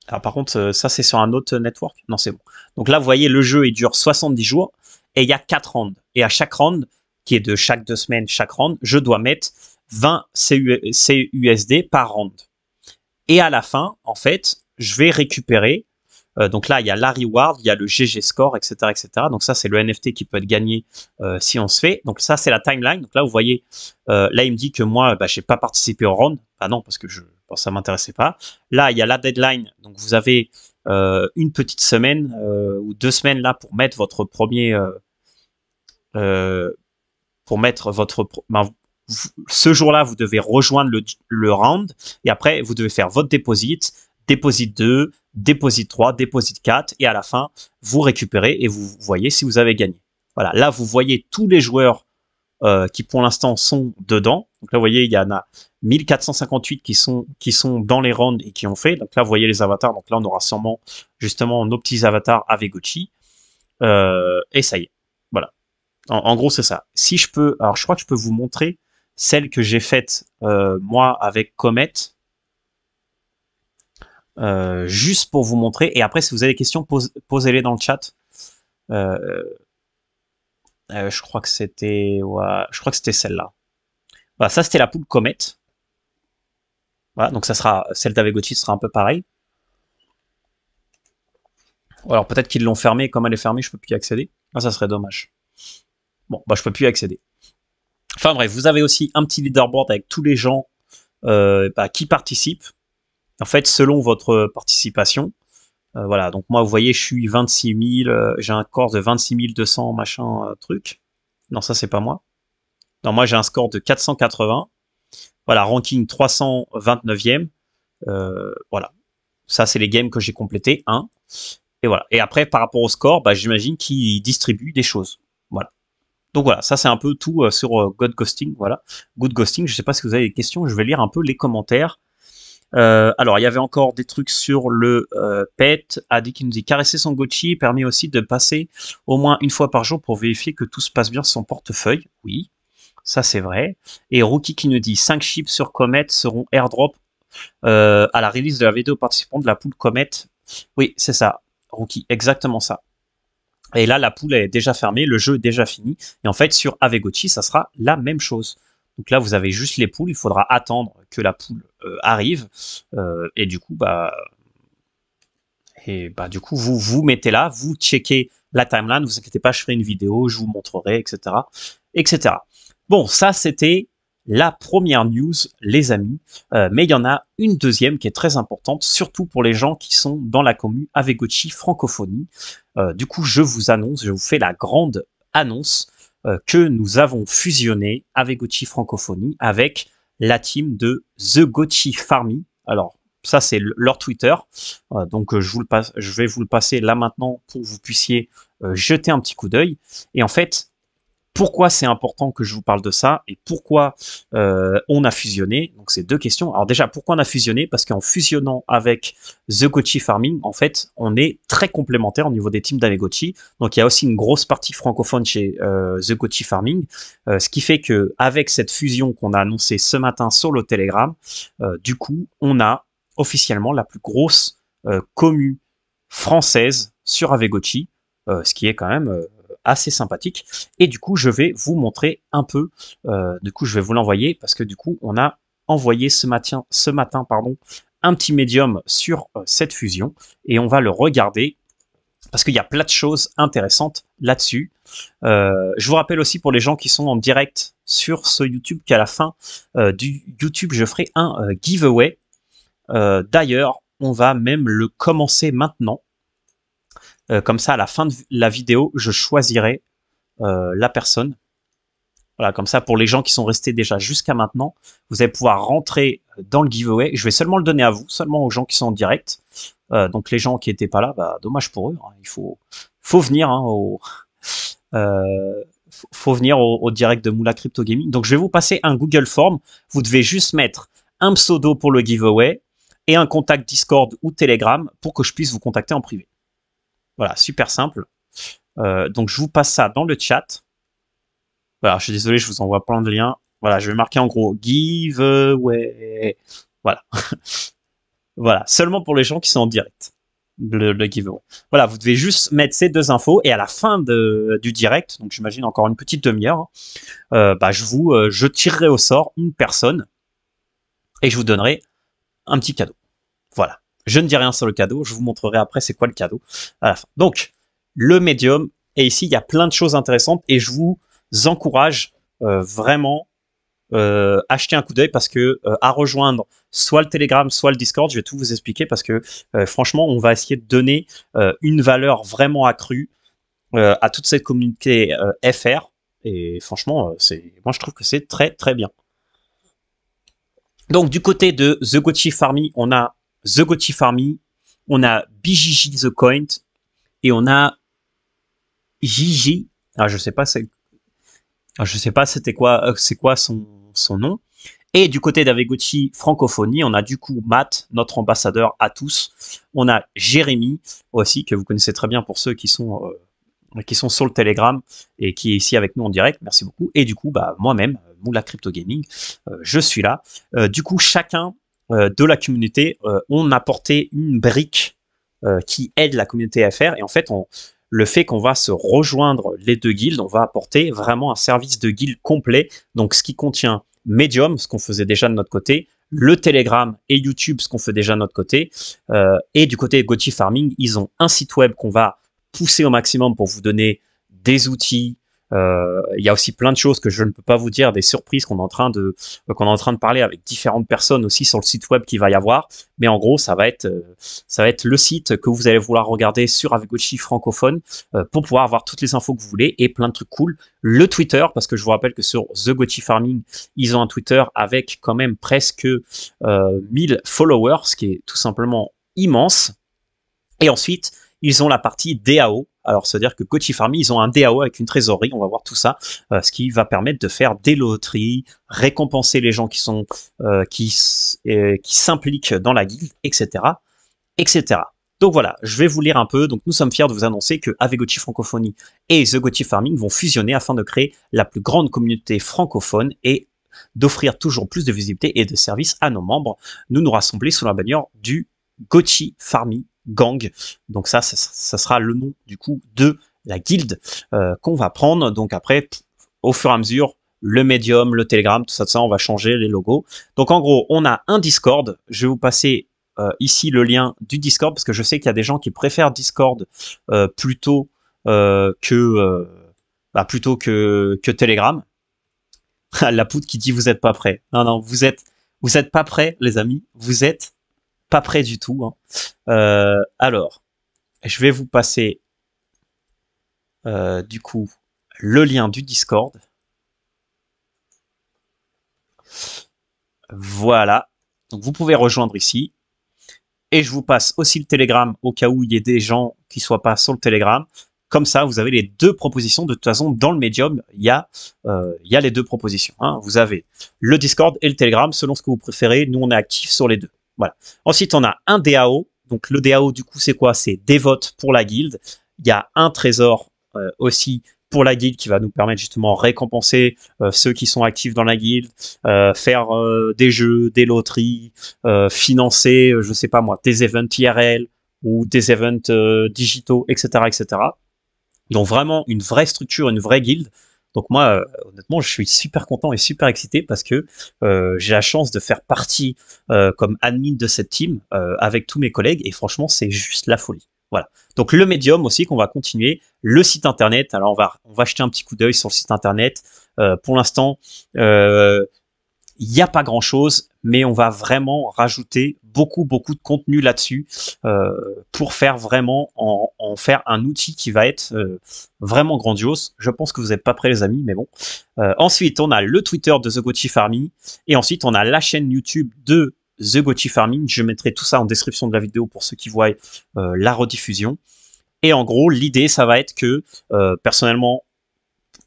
Alors par contre ça c'est sur un autre network. Non c'est bon. Donc là vous voyez le jeu il dure 70 jours et il y a 4 rounds. Et à chaque round qui est de chaque 2 semaines chaque round, je dois mettre 20 CUSD par round. Et à la fin, en fait, je vais récupérer. Donc là, il y a la reward, il y a le GG score, etc., etc. Donc ça, c'est le NFT qui peut être gagné si on se fait. Donc ça, c'est la timeline. Donc là, vous voyez, là, il me dit que moi, j'ai pas participé au round. Ah non, parce que ça m'intéressait pas. Là, il y a la deadline. Donc vous avez une petite semaine ou 2 semaines là pour mettre votre premier, ce jour-là, vous devez rejoindre le round et après, vous devez faire votre deposit, deposit 2, deposit 3, deposit 4 et à la fin, vous récupérez et vous voyez si vous avez gagné. Voilà, là, vous voyez tous les joueurs qui pour l'instant sont dedans. Donc là, vous voyez, il y en a 1458 qui sont dans les rounds et qui ont fait. Donc là, vous voyez les avatars. Donc là, on aura sûrement justement nos petits avatars Avegochi. Et ça y est. Voilà. En gros, c'est ça. Si je peux, alors je crois que je peux vous montrer celle que j'ai faite moi avec Comet, juste pour vous montrer. Et après, si vous avez des questions, posez-les dans le chat. Je crois que c'était, ouais, je crois que c'était celle-là. Voilà, ça c'était la poule Comet. Voilà, donc ça sera celle d'Avegochi sera un peu pareil. Alors peut-être qu'ils l'ont fermée, comme elle est fermée, je peux plus y accéder. Ah, ça serait dommage. Bon, je peux plus y accéder. Enfin bref, vous avez aussi un petit leaderboard avec tous les gens qui participent. En fait, selon votre participation. Voilà, donc moi, vous voyez, je suis 26 000, j'ai un score de 26 200 machin truc. Non, ça, c'est pas moi. Non, moi, j'ai un score de 480. Voilà, ranking 329e. Voilà, ça, c'est les games que j'ai complétés. 1. Et voilà. Et après, par rapport au score, j'imagine qu'ils distribuent des choses. Voilà. Donc voilà, ça c'est un peu tout sur Good Ghosting. Voilà, Good Ghosting. Je sais pas si vous avez des questions. Je vais lire un peu les commentaires. Alors, il y avait encore des trucs sur le pet. Adi qui nous dit caresser son Gochi permet aussi de passer au moins une fois par jour pour vérifier que tout se passe bien sur son portefeuille. Oui, ça c'est vrai. Et Rookie qui nous dit 5 chips sur Comet seront airdrop à la release de la vidéo participante de la pool Comet. Oui, c'est ça, Rookie, exactement ça. Et là, la pool est déjà fermée, le jeu est déjà fini. Et en fait, sur Avegochi, ça sera la même chose. Donc là, vous avez juste les poules. Il faudra attendre que la poule arrive. Et du coup, vous mettez là, vous checkez la timeline. Vous inquiétez pas, je ferai une vidéo, je vous montrerai, etc., etc. Bon, ça c'était la première news, les amis. Mais il y en a une deuxième qui est très importante, surtout pour les gens qui sont dans la commune Avegochi francophonie. Du coup, je vous fais la grande annonce que nous avons fusionné Avegochi francophonie avec la team de The Gochi Farmy. Alors, ça c'est leur Twitter. Donc, je vais vous le passer là maintenant pour que vous puissiez jeter un petit coup d'œil. Et en fait, Pourquoi c'est important que je vous parle de ça et pourquoi on a fusionné? Donc c'est deux questions. Alors déjà, pourquoi on a fusionné? Parce qu'en fusionnant avec The Gochi Farming, en fait, on est très complémentaires au niveau des teams d'Avegochi. Donc il y a aussi une grosse partie francophone chez The Gochi Farming, ce qui fait que avec cette fusion qu'on a annoncée ce matin sur le Telegram, du coup, on a officiellement la plus grosse commu française sur Avegochi, ce qui est quand même assez sympathique. Et du coup, je vais vous montrer un peu. Du coup, je vais vous l'envoyer parce que du coup, on a envoyé ce matin, un petit médium sur cette fusion et on va le regarder parce qu'il y a plein de choses intéressantes là-dessus. Je vous rappelle aussi pour les gens qui sont en direct sur ce YouTube qu'à la fin du YouTube, je ferai un giveaway. D'ailleurs, on va même le commencer maintenant. Comme ça, à la fin de la vidéo, je choisirai la personne. Voilà, comme ça, pour les gens qui sont restés déjà jusqu'à maintenant, vous allez pouvoir rentrer dans le giveaway. Je vais seulement le donner à vous, seulement aux gens qui sont en direct. Donc les gens qui n'étaient pas là, bah, dommage pour eux. Hein. Il faut venir faut venir au direct de Moula Crypto Gaming. Donc je vais vous passer un Google Form. Vous devez juste mettre un pseudo pour le giveaway et un contact Discord ou Telegram pour que je puisse vous contacter en privé. Voilà, super simple. Donc je vous passe ça dans le chat. Voilà, je suis désolé, je vous envoie plein de liens. Voilà, je vais marquer en gros giveaway. Voilà. Voilà, seulement pour les gens qui sont en direct. Le giveaway. Voilà, vous devez juste mettre ces deux infos et à la fin du direct, donc j'imagine encore une petite demi-heure, bah je tirerai au sort une personne et je vous donnerai un petit cadeau. Voilà. Je ne dis rien sur le cadeau, je vous montrerai après c'est quoi le cadeau à la fin. Donc, le médium, et ici il y a plein de choses intéressantes et je vous encourage vraiment acheter un coup d'œil parce que à rejoindre soit le Telegram, soit le Discord, je vais tout vous expliquer parce que franchement, on va essayer de donner une valeur vraiment accrue à toute cette communauté FR et franchement, moi je trouve que c'est très très bien. Donc du côté de The Gochi Farmy, on a The Gochi Farmy, on a BJJ The Coin et on a JJ. Ah, je sais pas c'était quoi, c'est quoi son nom. Et du côté d'Avegochi Francophonie, on a du coup Matt, notre ambassadeur à tous. On a Jérémy aussi, que vous connaissez très bien pour ceux qui sont sur le Telegram et qui est ici avec nous en direct. Merci beaucoup. Et du coup, bah, moi-même, Moula Crypto Gaming, je suis là. Du coup, chacun de la communauté, on a apporté une brique qui aide la communauté à faire. Et en fait, le fait qu'on va se rejoindre les deux guildes, on va apporter vraiment un service de guilde complet. Donc, ce qui contient Medium, ce qu'on faisait déjà de notre côté, le Telegram et YouTube, ce qu'on fait déjà de notre côté. Et du côté de Gochi Farming, ils ont un site web qu'on va pousser au maximum pour vous donner des outils. Il y a aussi plein de choses que je ne peux pas vous dire, des surprises qu'on est en train de parler avec différentes personnes aussi sur le site web qu'il va y avoir. Mais en gros, ça va être le site que vous allez vouloir regarder sur Avegochi francophone pour pouvoir avoir toutes les infos que vous voulez et plein de trucs cool. Le Twitter, parce que je vous rappelle que sur The Gochi Farming, ils ont un Twitter avec quand même presque 1000 followers, ce qui est tout simplement immense. Et ensuite, ils ont la partie DAO. Alors, c'est-à-dire que Gochi Farmy, ils ont un DAO avec une trésorerie. On va voir tout ça, ce qui va permettre de faire des loteries, récompenser les gens qui s'impliquent dans la guilde, etc., etc. Donc voilà, je vais vous lire un peu. Donc nous sommes fiers de vous annoncer que Avegochi Francophonie et The Gochi Farming vont fusionner afin de créer la plus grande communauté francophone et d'offrir toujours plus de visibilité et de services à nos membres. Nous nous rassembler sous la bannière du Gochi Farmy Gang. Donc ça sera le nom du coup de la guilde qu'on va prendre. Donc après, au fur et à mesure, le Medium, le Telegram, tout ça, on va changer les logos. Donc en gros, on a un Discord. Je vais vous passer ici le lien du Discord parce que je sais qu'il y a des gens qui préfèrent Discord plutôt que Telegram. La poudre qui dit vous êtes pas prêts. Non, vous êtes pas prêts, les amis. Vous êtes pas prêts du tout. Hein. Alors, je vais vous passer du coup le lien du Discord. Voilà. Donc vous pouvez rejoindre ici. Et je vous passe aussi le Telegram au cas où il y ait des gens qui soient pas sur le Telegram. Comme ça, vous avez les deux propositions. De toute façon, dans le Medium, il y a les deux propositions. Hein. Vous avez le Discord et le Telegram, selon ce que vous préférez. Nous, on est actifs sur les deux. Voilà. Ensuite, on a un DAO. Donc, le DAO, du coup, c'est quoi? C'est des votes pour la guilde. Il y a un trésor aussi pour la guilde qui va nous permettre justement de récompenser ceux qui sont actifs dans la guilde, faire des jeux, des loteries, financer, je sais pas moi, des events IRL ou des events digitaux, etc., etc. Donc vraiment une vraie structure, une vraie guilde. Donc moi, honnêtement, je suis super content et super excité parce que j'ai la chance de faire partie comme admin de cette team avec tous mes collègues et franchement, c'est juste la folie. Voilà. Donc le Medium aussi qu'on va continuer, le site internet. Alors on va jeter un petit coup d'œil sur le site internet. Pour l'instant, il n'y a pas grand chose, mais on va vraiment rajouter beaucoup de contenu là-dessus pour faire vraiment en faire un outil qui va être vraiment grandiose. Je pense que vous n'êtes pas prêts les amis, mais bon. Ensuite, on a le Twitter de The Gochi Farming et ensuite on a la chaîne YouTube de The Gochi Farming. Je mettrai tout ça en description de la vidéo pour ceux qui voient la rediffusion. Et en gros, l'idée, ça va être que personnellement,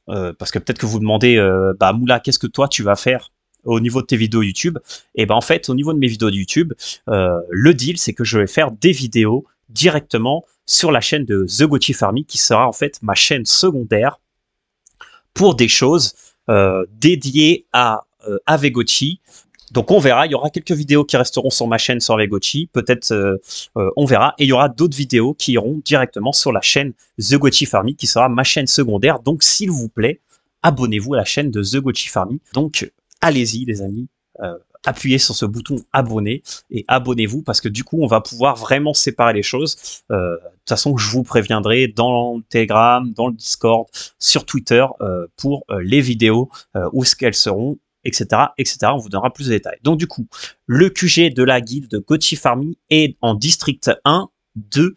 parce que peut-être que vous demandez, bah Moula, qu'est-ce que toi tu vas faire au niveau de tes vidéos YouTube? Et ben en fait, au niveau de mes vidéos de YouTube, le deal, c'est que je vais faire des vidéos directement sur la chaîne de The Gochi Farming, qui sera en fait ma chaîne secondaire pour des choses dédiées à Avegochi. Donc on verra, il y aura quelques vidéos qui resteront sur ma chaîne sur Avegochi, peut-être on verra, et il y aura d'autres vidéos qui iront directement sur la chaîne The Gochi Farming, qui sera ma chaîne secondaire. Donc s'il vous plaît, abonnez-vous à la chaîne de The Gochi Farming. Donc allez-y les amis, appuyez sur ce bouton abonner et abonnez-vous parce que du coup on va pouvoir vraiment séparer les choses. De toute façon je vous préviendrai dans le Telegram, dans le Discord, sur Twitter pour les vidéos, où ce qu'elles seront, etc., etc. On vous donnera plus de détails. Donc du coup, le QG de la guilde Gochi Farming est en district 1, 2,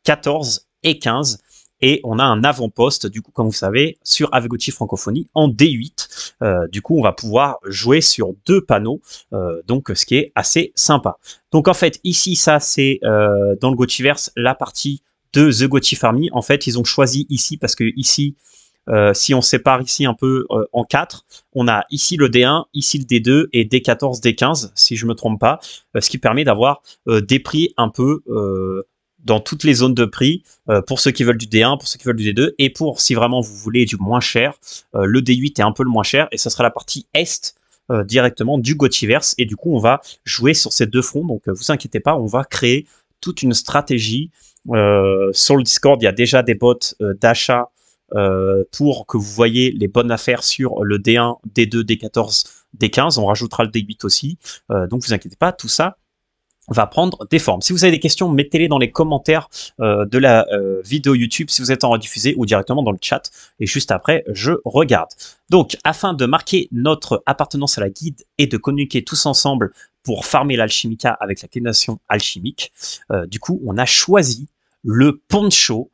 14 et 15. Et on a un avant-poste, du coup, comme vous savez, sur Avegochi Francophonie en D8. Du coup, on va pouvoir jouer sur deux panneaux, donc ce qui est assez sympa. Donc en fait, ici, ça c'est dans le Gochiverse, la partie de The Gochi Farming. En fait, ils ont choisi ici parce que ici, si on sépare ici un peu en 4, on a ici le D1, ici le D2 et D14, D15, si je me trompe pas, ce qui permet d'avoir des prix un peu dans toutes les zones de prix, pour ceux qui veulent du D1, pour ceux qui veulent du D2, et pour, si vraiment vous voulez du moins cher, le D8 est un peu le moins cher, et ça sera la partie Est directement du Gochiverse, et du coup on va jouer sur ces deux fronts, donc vous inquiétez pas, on va créer toute une stratégie. Sur le Discord, il y a déjà des bots d'achat pour que vous voyez les bonnes affaires sur le D1, D2, D14, D15, on rajoutera le D8 aussi, donc vous inquiétez pas, tout ça va prendre des formes. Si vous avez des questions, mettez-les dans les commentaires de la vidéo YouTube si vous êtes en rediffusé ou directement dans le chat. Et juste après, je regarde. Donc, afin de marquer notre appartenance à la guilde et de communiquer tous ensemble pour farmer l'alchimica avec la canalisation alchimique, du coup, on a choisi le poncho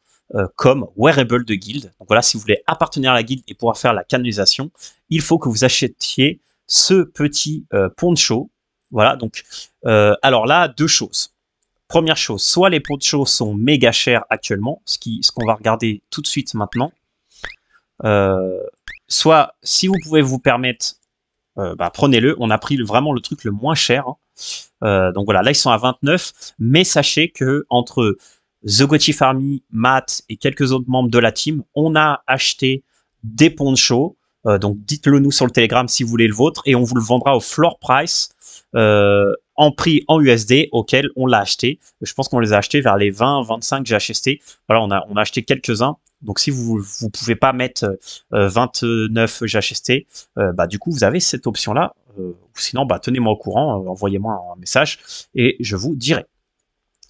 comme wearable de guilde. Donc voilà, si vous voulez appartenir à la guilde et pouvoir faire la canalisation, il faut que vous achetiez ce petit poncho. Voilà, donc, alors là, deux choses. Première chose, soit les ponchos sont méga chers actuellement, ce qu'on va regarder tout de suite maintenant, soit, si vous pouvez vous permettre, bah, prenez-le. On a pris vraiment le truc le moins cher. Hein. Donc voilà, là, ils sont à 29, mais sachez que entre The Gochi Farming, Matt et quelques autres membres de la team, on a acheté des ponchos. Donc dites-le nous sur le Telegram si vous voulez le vôtre, et on vous le vendra au floor price. En prix en USD auquel on l'a acheté. Je pense qu'on les a achetés vers les 20-25 GHST. Voilà, on a acheté quelques-uns. Donc si vous pouvez pas mettre 29 GHST, bah du coup vous avez cette option là. Ou sinon bah tenez-moi au courant, envoyez-moi un message et je vous dirai.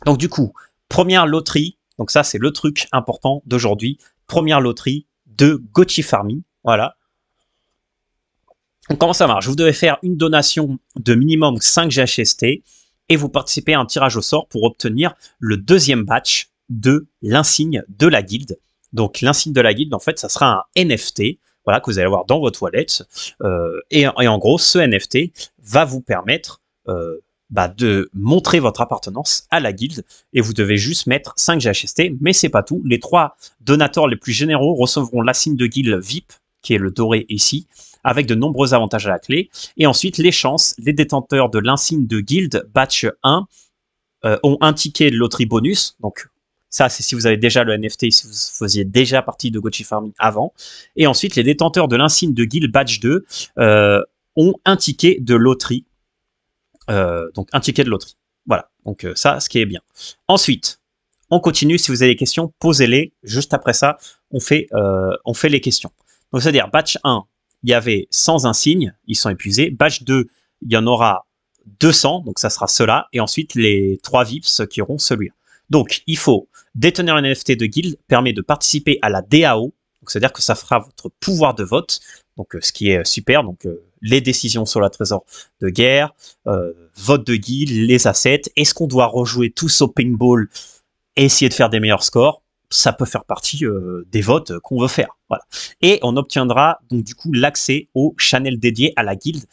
Donc du coup, première loterie. Donc ça c'est le truc important d'aujourd'hui. Première loterie de Gochi Farming. Voilà. Donc, comment ça marche? Vous devez faire une donation de minimum 5 GHST et vous participez à un tirage au sort pour obtenir le deuxième batch de l'insigne de la guilde. Donc l'insigne de la guilde, en fait, ça sera un NFT, voilà, que vous allez avoir dans votre wallet. Et en gros, ce NFT va vous permettre de montrer votre appartenance à la guilde et vous devez juste mettre 5 GHST, mais c'est pas tout. Les 3 donateurs les plus généraux recevront l'insigne de guilde VIP, qui est le doré ici, avec de nombreux avantages à la clé. Et ensuite, les chances, les détenteurs de l'insigne de guilde batch 1 ont un ticket de loterie bonus. Donc ça, c'est si vous avez déjà le NFT, si vous faisiez déjà partie de Gochi Farming avant. Et ensuite, les détenteurs de l'insigne de guild batch 2 ont un ticket de loterie. Donc un ticket de loterie. Voilà, donc ça, ce qui est bien. Ensuite, on continue. Si vous avez des questions, posez-les. Juste après ça, on fait les questions. Donc c'est-à-dire, batch 1, il y avait 100 insignes, ils sont épuisés. Batch 2, il y en aura 200, donc ça sera cela. Et ensuite, les 3 VIPs qui auront celui-là. Donc, il faut détenir un NFT de guild, permet de participer à la DAO. Donc c'est-à-dire que ça fera votre pouvoir de vote. Donc, ce qui est super. Donc, les décisions sur la trésor de guerre, vote de guild, les assets. Est-ce qu'on doit rejouer tous au paintball et essayer de faire des meilleurs scores? Ça peut faire partie des votes qu'on veut faire. Voilà. Et on obtiendra donc du coup l'accès au channel dédié à la guilde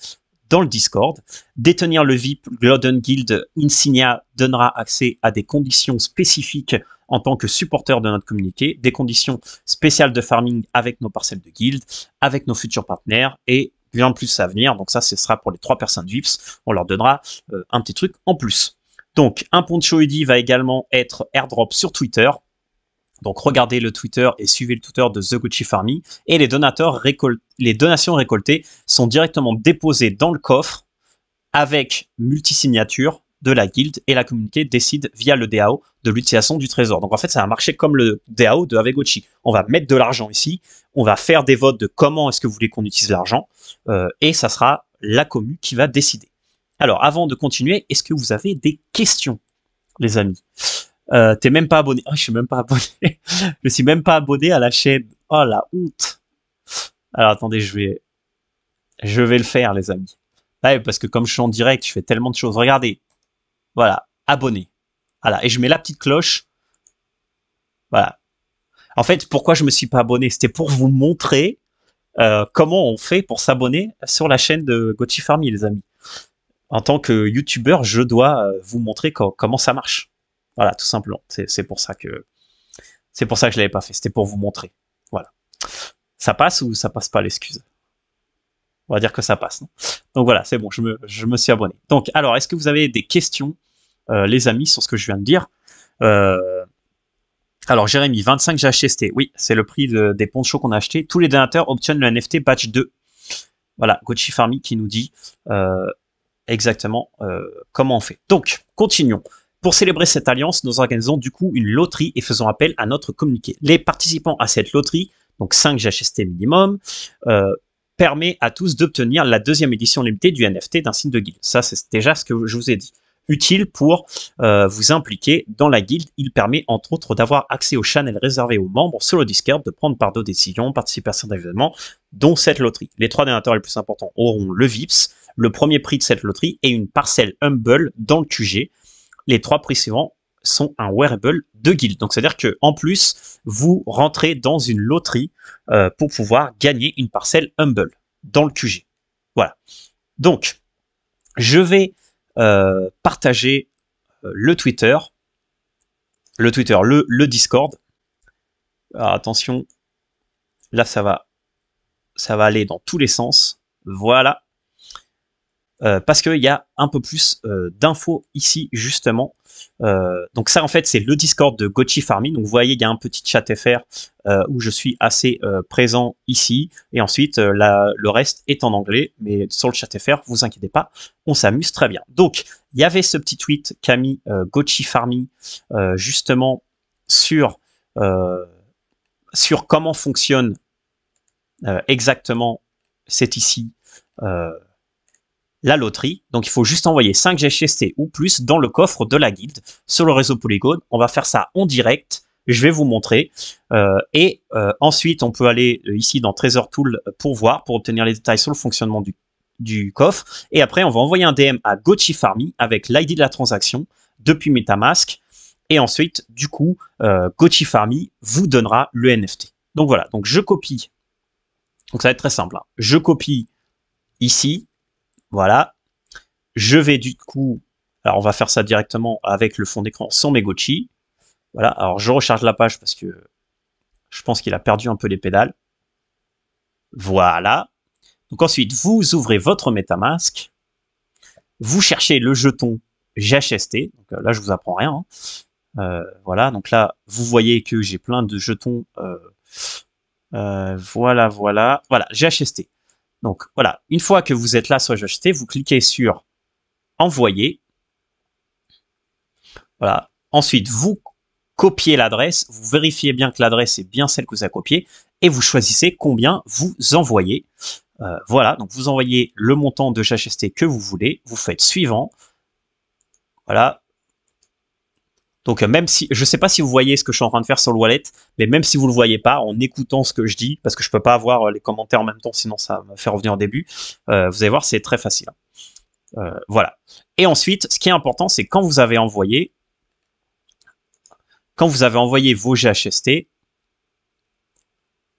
dans le Discord. Détenir le VIP Golden Guild Insignia donnera accès à des conditions spécifiques en tant que supporter de notre communauté, des conditions spéciales de farming avec nos parcelles de guild, avec nos futurs partenaires et bien plus à venir. Donc ça, ce sera pour les 3 personnes VIPs. On leur donnera un petit truc en plus. Donc, un Poncho ID va également être airdrop sur Twitter. Donc, regardez le Twitter et suivez le Twitter de The Gochi Farming. Et les donations récoltées sont directement déposées dans le coffre avec multisignature de la guilde et la communauté décide via le DAO de l'utilisation du trésor. Donc en fait, ça va marcher comme le DAO de Avegochi. On va mettre de l'argent ici, on va faire des votes de comment est-ce que vous voulez qu'on utilise l'argent et ça sera la commu qui va décider. Alors, avant de continuer, est-ce que vous avez des questions, les amis? T'es même pas abonné. Oh, je suis même pas abonné. Je suis même pas abonné à la chaîne. Oh, la honte. Alors, attendez, je vais le faire, les amis. Ouais, parce que comme je suis en direct, je fais tellement de choses. Regardez. Voilà, abonné. Voilà, et je mets la petite cloche. Voilà. En fait, pourquoi je me suis pas abonné? C'était pour vous montrer comment on fait pour s'abonner sur la chaîne de Gochi Farming, les amis. En tant que youtubeur, je dois vous montrer comment ça marche. Voilà, tout simplement. C'est pour ça que je l'avais pas fait. C'était pour vous montrer. Voilà. Ça passe ou ça passe pas l'excuse? On va dire que ça passe. Non, donc voilà, c'est bon. Je me suis abonné. Donc alors, est-ce que vous avez des questions, les amis, sur ce que je viens de dire? Alors Jérémy, 25 GHST. Oui, c'est le prix des ponchos qu'on a acheté. Tous les donateurs obtiennent le NFT batch 2. Voilà, Gochi Farming qui nous dit exactement comment on fait. Donc, continuons. Pour célébrer cette alliance, nous organisons du coup une loterie et faisons appel à notre communiqué. Les participants à cette loterie, donc 5 GHST minimum, permet à tous d'obtenir la 2e édition limitée du NFT d'un signe de guilde. Ça, c'est déjà ce que je vous ai dit. Utile pour vous impliquer dans la guilde. Il permet entre autres d'avoir accès au channel réservé aux membres sur le Discord, de prendre part aux décisions, participer à certains événements, dont cette loterie. Les 3 donateurs les plus importants auront le VIPS, le premier prix de cette loterie et une parcelle Humble dans le QG. Les 3 prix suivants sont un wearable de guild. Donc, c'est-à-dire que en plus, vous rentrez dans une loterie pour pouvoir gagner une parcelle Humble dans le QG. Voilà. Donc, je vais partager le Twitter, le Discord. Alors, attention, là, ça va aller dans tous les sens. Voilà. Parce qu'il y a un peu plus d'infos ici justement. Donc ça en fait c'est le Discord de Gochi Farming. Donc vous voyez il y a un petit chat FR où je suis assez présent ici et ensuite le reste est en anglais, mais sur le chat FR vous inquiétez pas, on s'amuse très bien. Donc il y avait ce petit tweet qu'a mis Gochi Farming justement sur comment fonctionne exactement, c'est ici la loterie. Donc il faut juste envoyer 5 GHST ou plus dans le coffre de la guilde sur le réseau Polygon. On va faire ça en direct. Je vais vous montrer. Ensuite, on peut aller ici dans Trésor Tool pour voir, pour obtenir les détails sur le fonctionnement du coffre. Et après, on va envoyer un DM à Gochi Farming avec l'ID de la transaction depuis MetaMask. Et ensuite, du coup, Gochi Farming vous donnera le NFT. Donc voilà, donc je copie. Donc ça va être très simple. Hein. Je copie ici. Voilà. Je vais du coup Alors, on va faire ça directement avec le fond d'écran sans mes Gochi. Voilà, alors je recharge la page parce que je pense qu'il a perdu un peu les pédales. Voilà. Donc ensuite, vous ouvrez votre MetaMask. Vous cherchez le jeton GHST. Donc là, je vous apprends rien. Voilà, donc là, vous voyez que j'ai plein de jetons. Voilà, GHST. Donc voilà, une fois que vous êtes là sur GHST, vous cliquez sur Envoyer. Voilà. Ensuite, vous copiez l'adresse, vous vérifiez bien que l'adresse est bien celle que vous avez copiée, et vous choisissez combien vous envoyez. Voilà, donc vous envoyez le montant de GHST que vous voulez, vous faites suivant. Voilà. Donc même si, je ne sais pas si vous voyez ce que je suis en train de faire sur le wallet, mais même si vous ne le voyez pas, en écoutant ce que je dis, parce que je ne peux pas avoir les commentaires en même temps, sinon ça me fait revenir au début, vous allez voir, c'est très facile. Voilà. Et ensuite, ce qui est important, c'est quand vous avez envoyé vos GHST,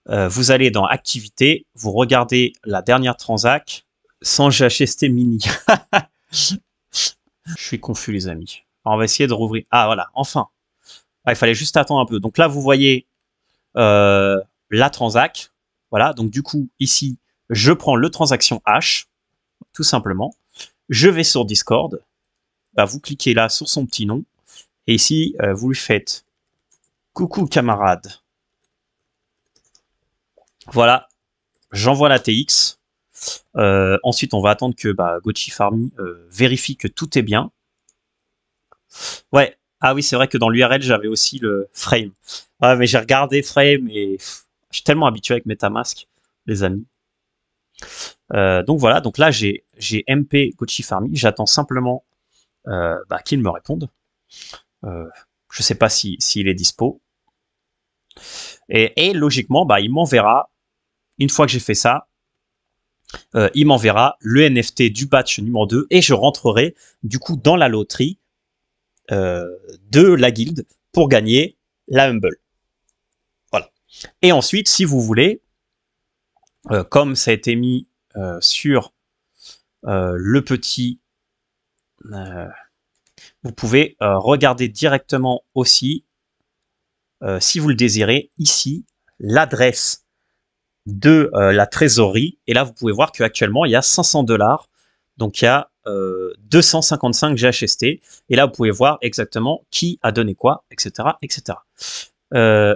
vous allez dans Activité, vous regardez la dernière transac sans GHST mini. Je suis confus, les amis. Alors, on va essayer de rouvrir. Ah, voilà, enfin. Ah, il fallait juste attendre un peu. Donc là, vous voyez la transac. Voilà, donc du coup, ici, je prends le transaction H, tout simplement. Je vais sur Discord. Bah, vous cliquez là sur son petit nom. Et ici, vous lui faites « Coucou, camarade ». Voilà, j'envoie la TX. Ensuite, on va attendre que Gochi Farmy vérifie que tout est bien. Ouais, ah oui, c'est vrai que dans l'URL, j'avais aussi le frame. Ouais, mais j'ai regardé frame et je suis tellement habitué avec MetaMask, les amis. Donc voilà, donc là, j'ai MP Gochi Farmy. J'attends simplement qu'il me réponde. Je sais pas s'il est dispo. Et logiquement, il m'enverra, une fois que j'ai fait ça, il m'enverra le NFT du batch numéro 2 et je rentrerai du coup dans la loterie de la guilde pour gagner la Humble. Voilà. Et ensuite, si vous voulez, comme ça a été mis sur le petit... vous pouvez regarder directement aussi, si vous le désirez, ici, l'adresse de la trésorerie. Et là, vous pouvez voir qu'actuellement, il y a 500 $. Donc, il y a 255 GHST. Et là, vous pouvez voir exactement qui a donné quoi, etc. etc.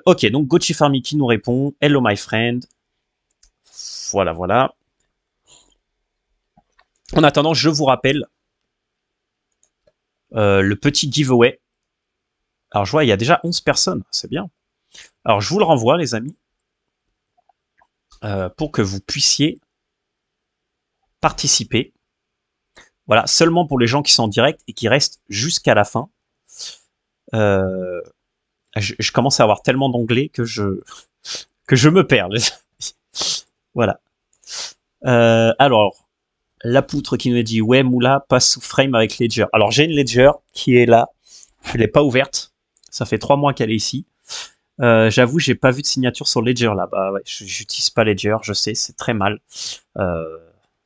Ok, donc Gochi Farmy qui nous répond. Hello, my friend. Voilà, voilà. En attendant, je vous rappelle le petit giveaway. Alors, je vois, il y a déjà 11 personnes. C'est bien. Alors, je vous le renvoie, les amis, pour que vous puissiez participer. Voilà, seulement pour les gens qui sont en direct et qui restent jusqu'à la fin. Je commence à avoir tellement d'onglets que je me perds. Voilà. Alors, la poutre qui nous dit « Ouais, Moula, passe sous frame avec Ledger ». Alors, j'ai une Ledger qui est là. Je ne l'ai pas ouverte. Ça fait 3 mois qu'elle est ici. J'avoue, j'ai pas vu de signature sur Ledger là. Bah ouais, j'utilise pas Ledger, je sais, c'est très mal,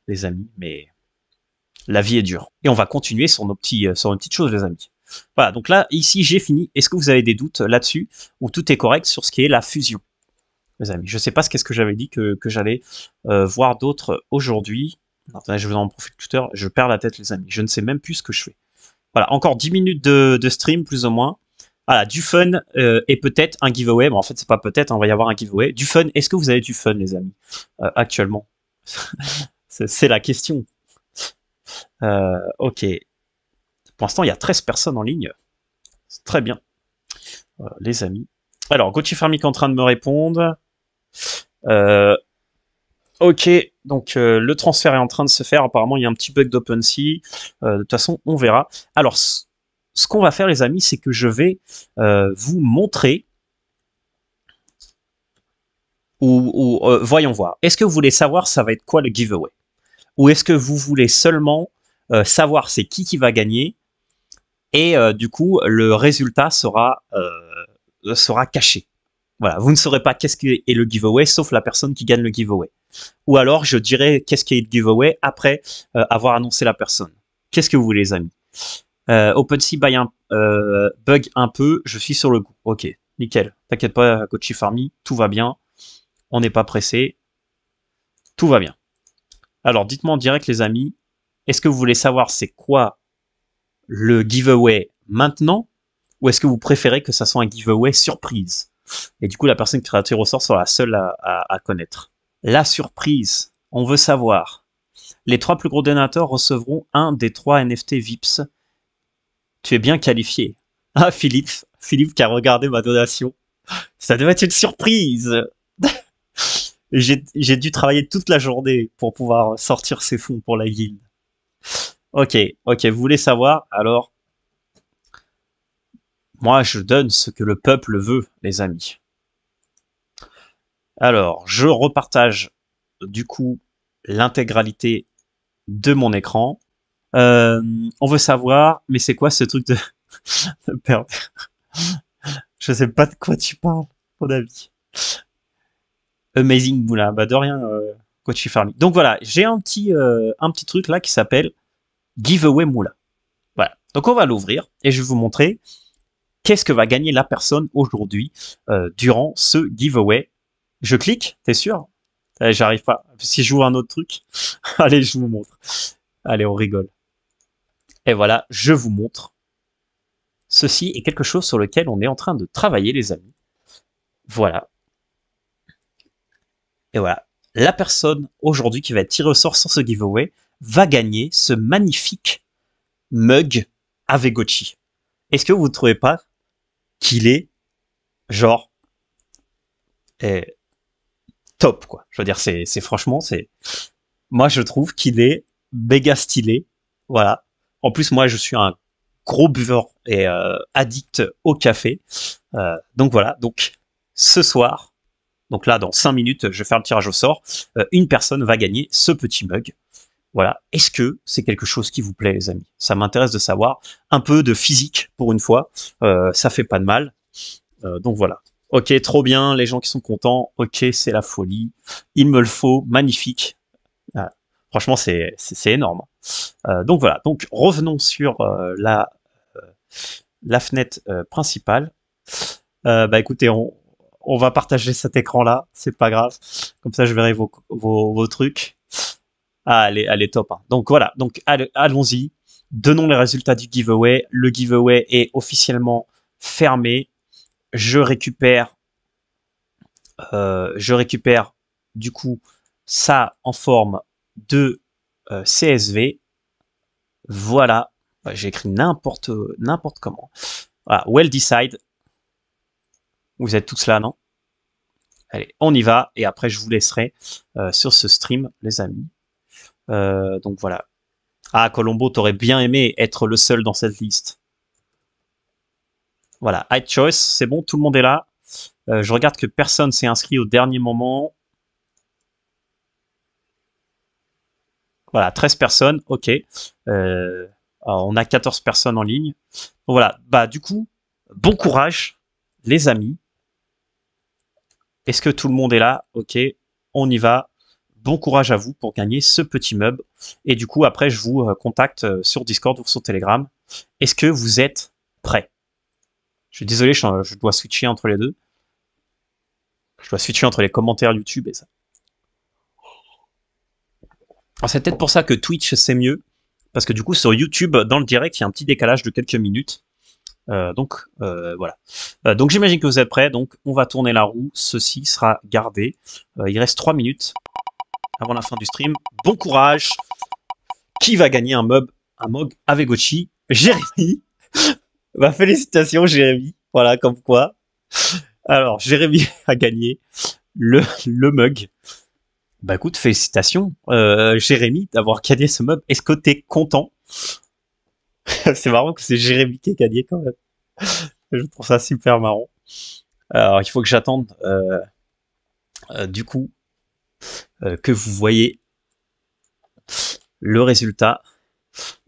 les amis, mais la vie est dure. Et on va continuer sur nos petites choses, les amis. Voilà, donc là, ici, j'ai fini. Est-ce que vous avez des doutes là-dessus ou tout est correct sur ce qui est la fusion, les amis? Je sais pas ce que j'avais dit que j'allais voir d'autres aujourd'hui. Attendez, je vous en profite tout à l'heure. Je perds la tête, les amis. Je ne sais même plus ce que je fais. Voilà, encore 10 minutes de stream, plus ou moins. Voilà, du fun et peut-être un giveaway. Bon, en fait, c'est pas peut-être, on va y avoir un giveaway. Du fun, est-ce que vous avez du fun, les amis, actuellement? C'est la question. Ok. Pour l'instant, il y a 13 personnes en ligne. C'est très bien, les amis. Alors, Gochi Farmy est en train de me répondre. Ok, donc le transfert est en train de se faire. Apparemment, il y a un petit bug d'OpenSea. De toute façon, on verra. Alors, ce qu'on va faire, les amis, c'est que je vais vous montrer voyons voir. Est-ce que vous voulez savoir ça va être quoi le giveaway? Ou est-ce que vous voulez seulement savoir c'est qui va gagner et du coup, le résultat sera caché. Voilà, vous ne saurez pas qu'est-ce qu'est le giveaway, sauf la personne qui gagne le giveaway. Ou alors, je dirai qu'est-ce qu'est le giveaway après avoir annoncé la personne. Qu'est-ce que vous voulez, les amis? OpenSea bug un peu, je suis sur le coup. Ok, nickel. T'inquiète pas, Kochi Farmy, tout va bien. On n'est pas pressé. Tout va bien. Alors, dites-moi en direct, les amis, est-ce que vous voulez savoir c'est quoi le giveaway maintenant, ou est-ce que vous préférez que ça soit un giveaway surprise? Et du coup, la personne qui sera tirée au sort sera la seule à connaître. La surprise, on veut savoir. Les 3 plus gros donateurs recevront un des 3 NFT VIPs. Tu es bien qualifié. Ah, Philippe qui a regardé ma donation. Ça devait être une surprise. J'ai dû travailler toute la journée pour pouvoir sortir ces fonds pour la guilde. Ok, vous voulez savoir? Alors, moi, je donne ce que le peuple veut, les amis. Alors, je repartage du coup l'intégralité de mon écran. On veut savoir, mais c'est quoi ce truc de... Merde. Je sais pas de quoi tu parles, mon ami. Amazing Moula, bah de rien, Coachy Farmy. Donc voilà, j'ai un petit truc là qui s'appelle Giveaway Moula. Voilà. Donc on va l'ouvrir et je vais vous montrer qu'est-ce que va gagner la personne aujourd'hui durant ce giveaway. Je clique, t'es sûr? J'arrive pas. Si je joue un autre truc, allez, je vous montre. Allez, on rigole. Et voilà, je vous montre. Ceci est quelque chose sur lequel on est en train de travailler, les amis. Voilà. Et voilà. La personne aujourd'hui qui va être tirée au sort sur ce giveaway va gagner ce magnifique mug Avegochi. Est-ce que vous ne trouvez pas qu'il est genre top, quoi? Je veux dire, c'est franchement, moi je trouve qu'il est méga stylé. Voilà. En plus, moi je suis un gros buveur et addict au café. Donc voilà. Donc ce soir, donc là dans 5 minutes, je vais faire le tirage au sort. Une personne va gagner ce petit mug. Voilà. Est-ce que c'est quelque chose qui vous plaît, les amis? Ça m'intéresse de savoir. Un peu de physique pour une fois. Ça fait pas de mal. Donc voilà. Ok, trop bien. Les gens qui sont contents. Ok, c'est la folie. Il me le faut. Magnifique. Voilà. Franchement, c'est énorme. Donc voilà. Donc revenons sur la fenêtre principale. Bah écoutez, on va partager cet écran-là. C'est pas grave. Comme ça, je verrai vos trucs. Ah, elle est top. Hein. Donc voilà, donc allons-y. Donnons les résultats du giveaway. Le giveaway est officiellement fermé. Je récupère du coup ça en forme de CSV. Voilà. J'ai écrit n'importe comment. Voilà, well decide. Vous êtes tous là, non? Allez, on y va. Et après, je vous laisserai sur ce stream, les amis. Donc voilà. Ah, Colombo, t'aurais bien aimé être le seul dans cette liste. Voilà, hide choice, c'est bon, tout le monde est là. Je regarde que personne s'est inscrit au dernier moment. Voilà, 13 personnes, ok. Alors, on a 14 personnes en ligne. Donc voilà, bah du coup, bon courage, les amis. Est-ce que tout le monde est là? Ok, on y va. Bon courage à vous pour gagner ce petit meuble. Et du coup, après, je vous contacte sur Discord ou sur Telegram. Est-ce que vous êtes prêts? Je suis désolé, je dois switcher entre les deux. Je dois switcher entre les commentaires YouTube et ça. C'est peut-être pour ça que Twitch c'est mieux, parce que du coup sur YouTube, dans le direct, il y a un petit décalage de quelques minutes. Voilà. Donc j'imagine que vous êtes prêts, donc on va tourner la roue, ceci sera gardé. Il reste 3 minutes avant la fin du stream. Bon courage. Qui va gagner un mug Avegochi? Jérémy. Bah félicitations Jérémy. Voilà, comme quoi. Alors, Jérémy a gagné le mug. Bah écoute, félicitations, Jérémy, d'avoir gagné ce meuble. Est-ce que t'es content? C'est marrant que c'est Jérémy qui ait gagné quand même. Je trouve ça super marrant. Alors il faut que j'attende du coup que vous voyez le résultat.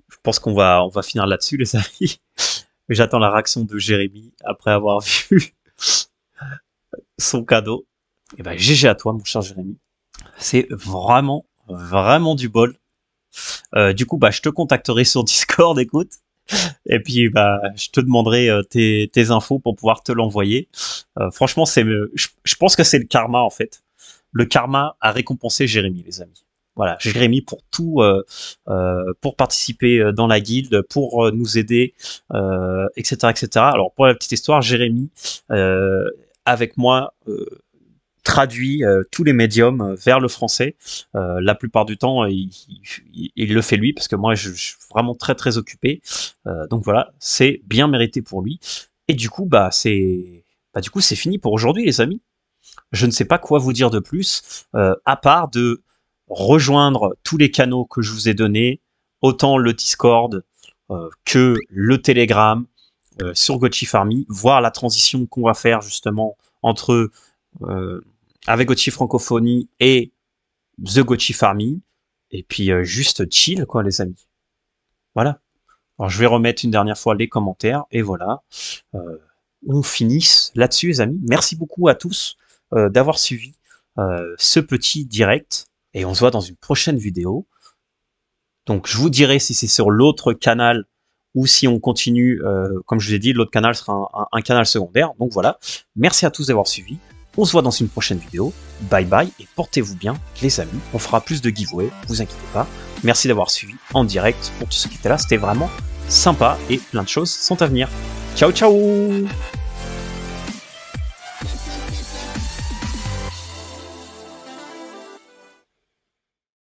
Je pense on va finir là-dessus les amis. J'attends la réaction de Jérémy après avoir vu son cadeau. Et ben GG à toi mon cher Jérémy. C'est vraiment du bol. Du coup, bah, je te contacterai sur Discord, écoute. Et puis, bah, je te demanderai tes infos pour pouvoir te l'envoyer. Franchement, je pense que c'est le karma, en fait. Le karma a récompensé Jérémy, les amis. Voilà, Jérémy pour tout, pour participer dans la guilde, pour nous aider, etc., etc. Alors, pour la petite histoire, Jérémy, avec moi, traduit tous les médiums vers le français. La plupart du temps, il le fait lui parce que moi, je suis vraiment très très occupé. Donc voilà, c'est bien mérité pour lui. Et du coup, du coup, c'est fini pour aujourd'hui, les amis. Je ne sais pas quoi vous dire de plus, à part de rejoindre tous les canaux que je vous ai donnés, autant le Discord que le Telegram sur Gochi Farmy, voir la transition qu'on va faire justement entre avec Gochi Francophonie et The Gochi Farmy, et puis juste chill, quoi, les amis. Voilà. Alors, je vais remettre une dernière fois les commentaires, et voilà. On finisse là-dessus, les amis. Merci beaucoup à tous d'avoir suivi ce petit direct, et on se voit dans une prochaine vidéo. Donc, je vous dirai si c'est sur l'autre canal ou si on continue, comme je vous ai dit, l'autre canal sera un canal secondaire. Donc voilà. Merci à tous d'avoir suivi. On se voit dans une prochaine vidéo. Bye bye et portez-vous bien, les amis. On fera plus de giveaways, vous inquiétez pas. Merci d'avoir suivi en direct pour tous ceux qui étaient là. C'était vraiment sympa et plein de choses sont à venir. Ciao, ciao!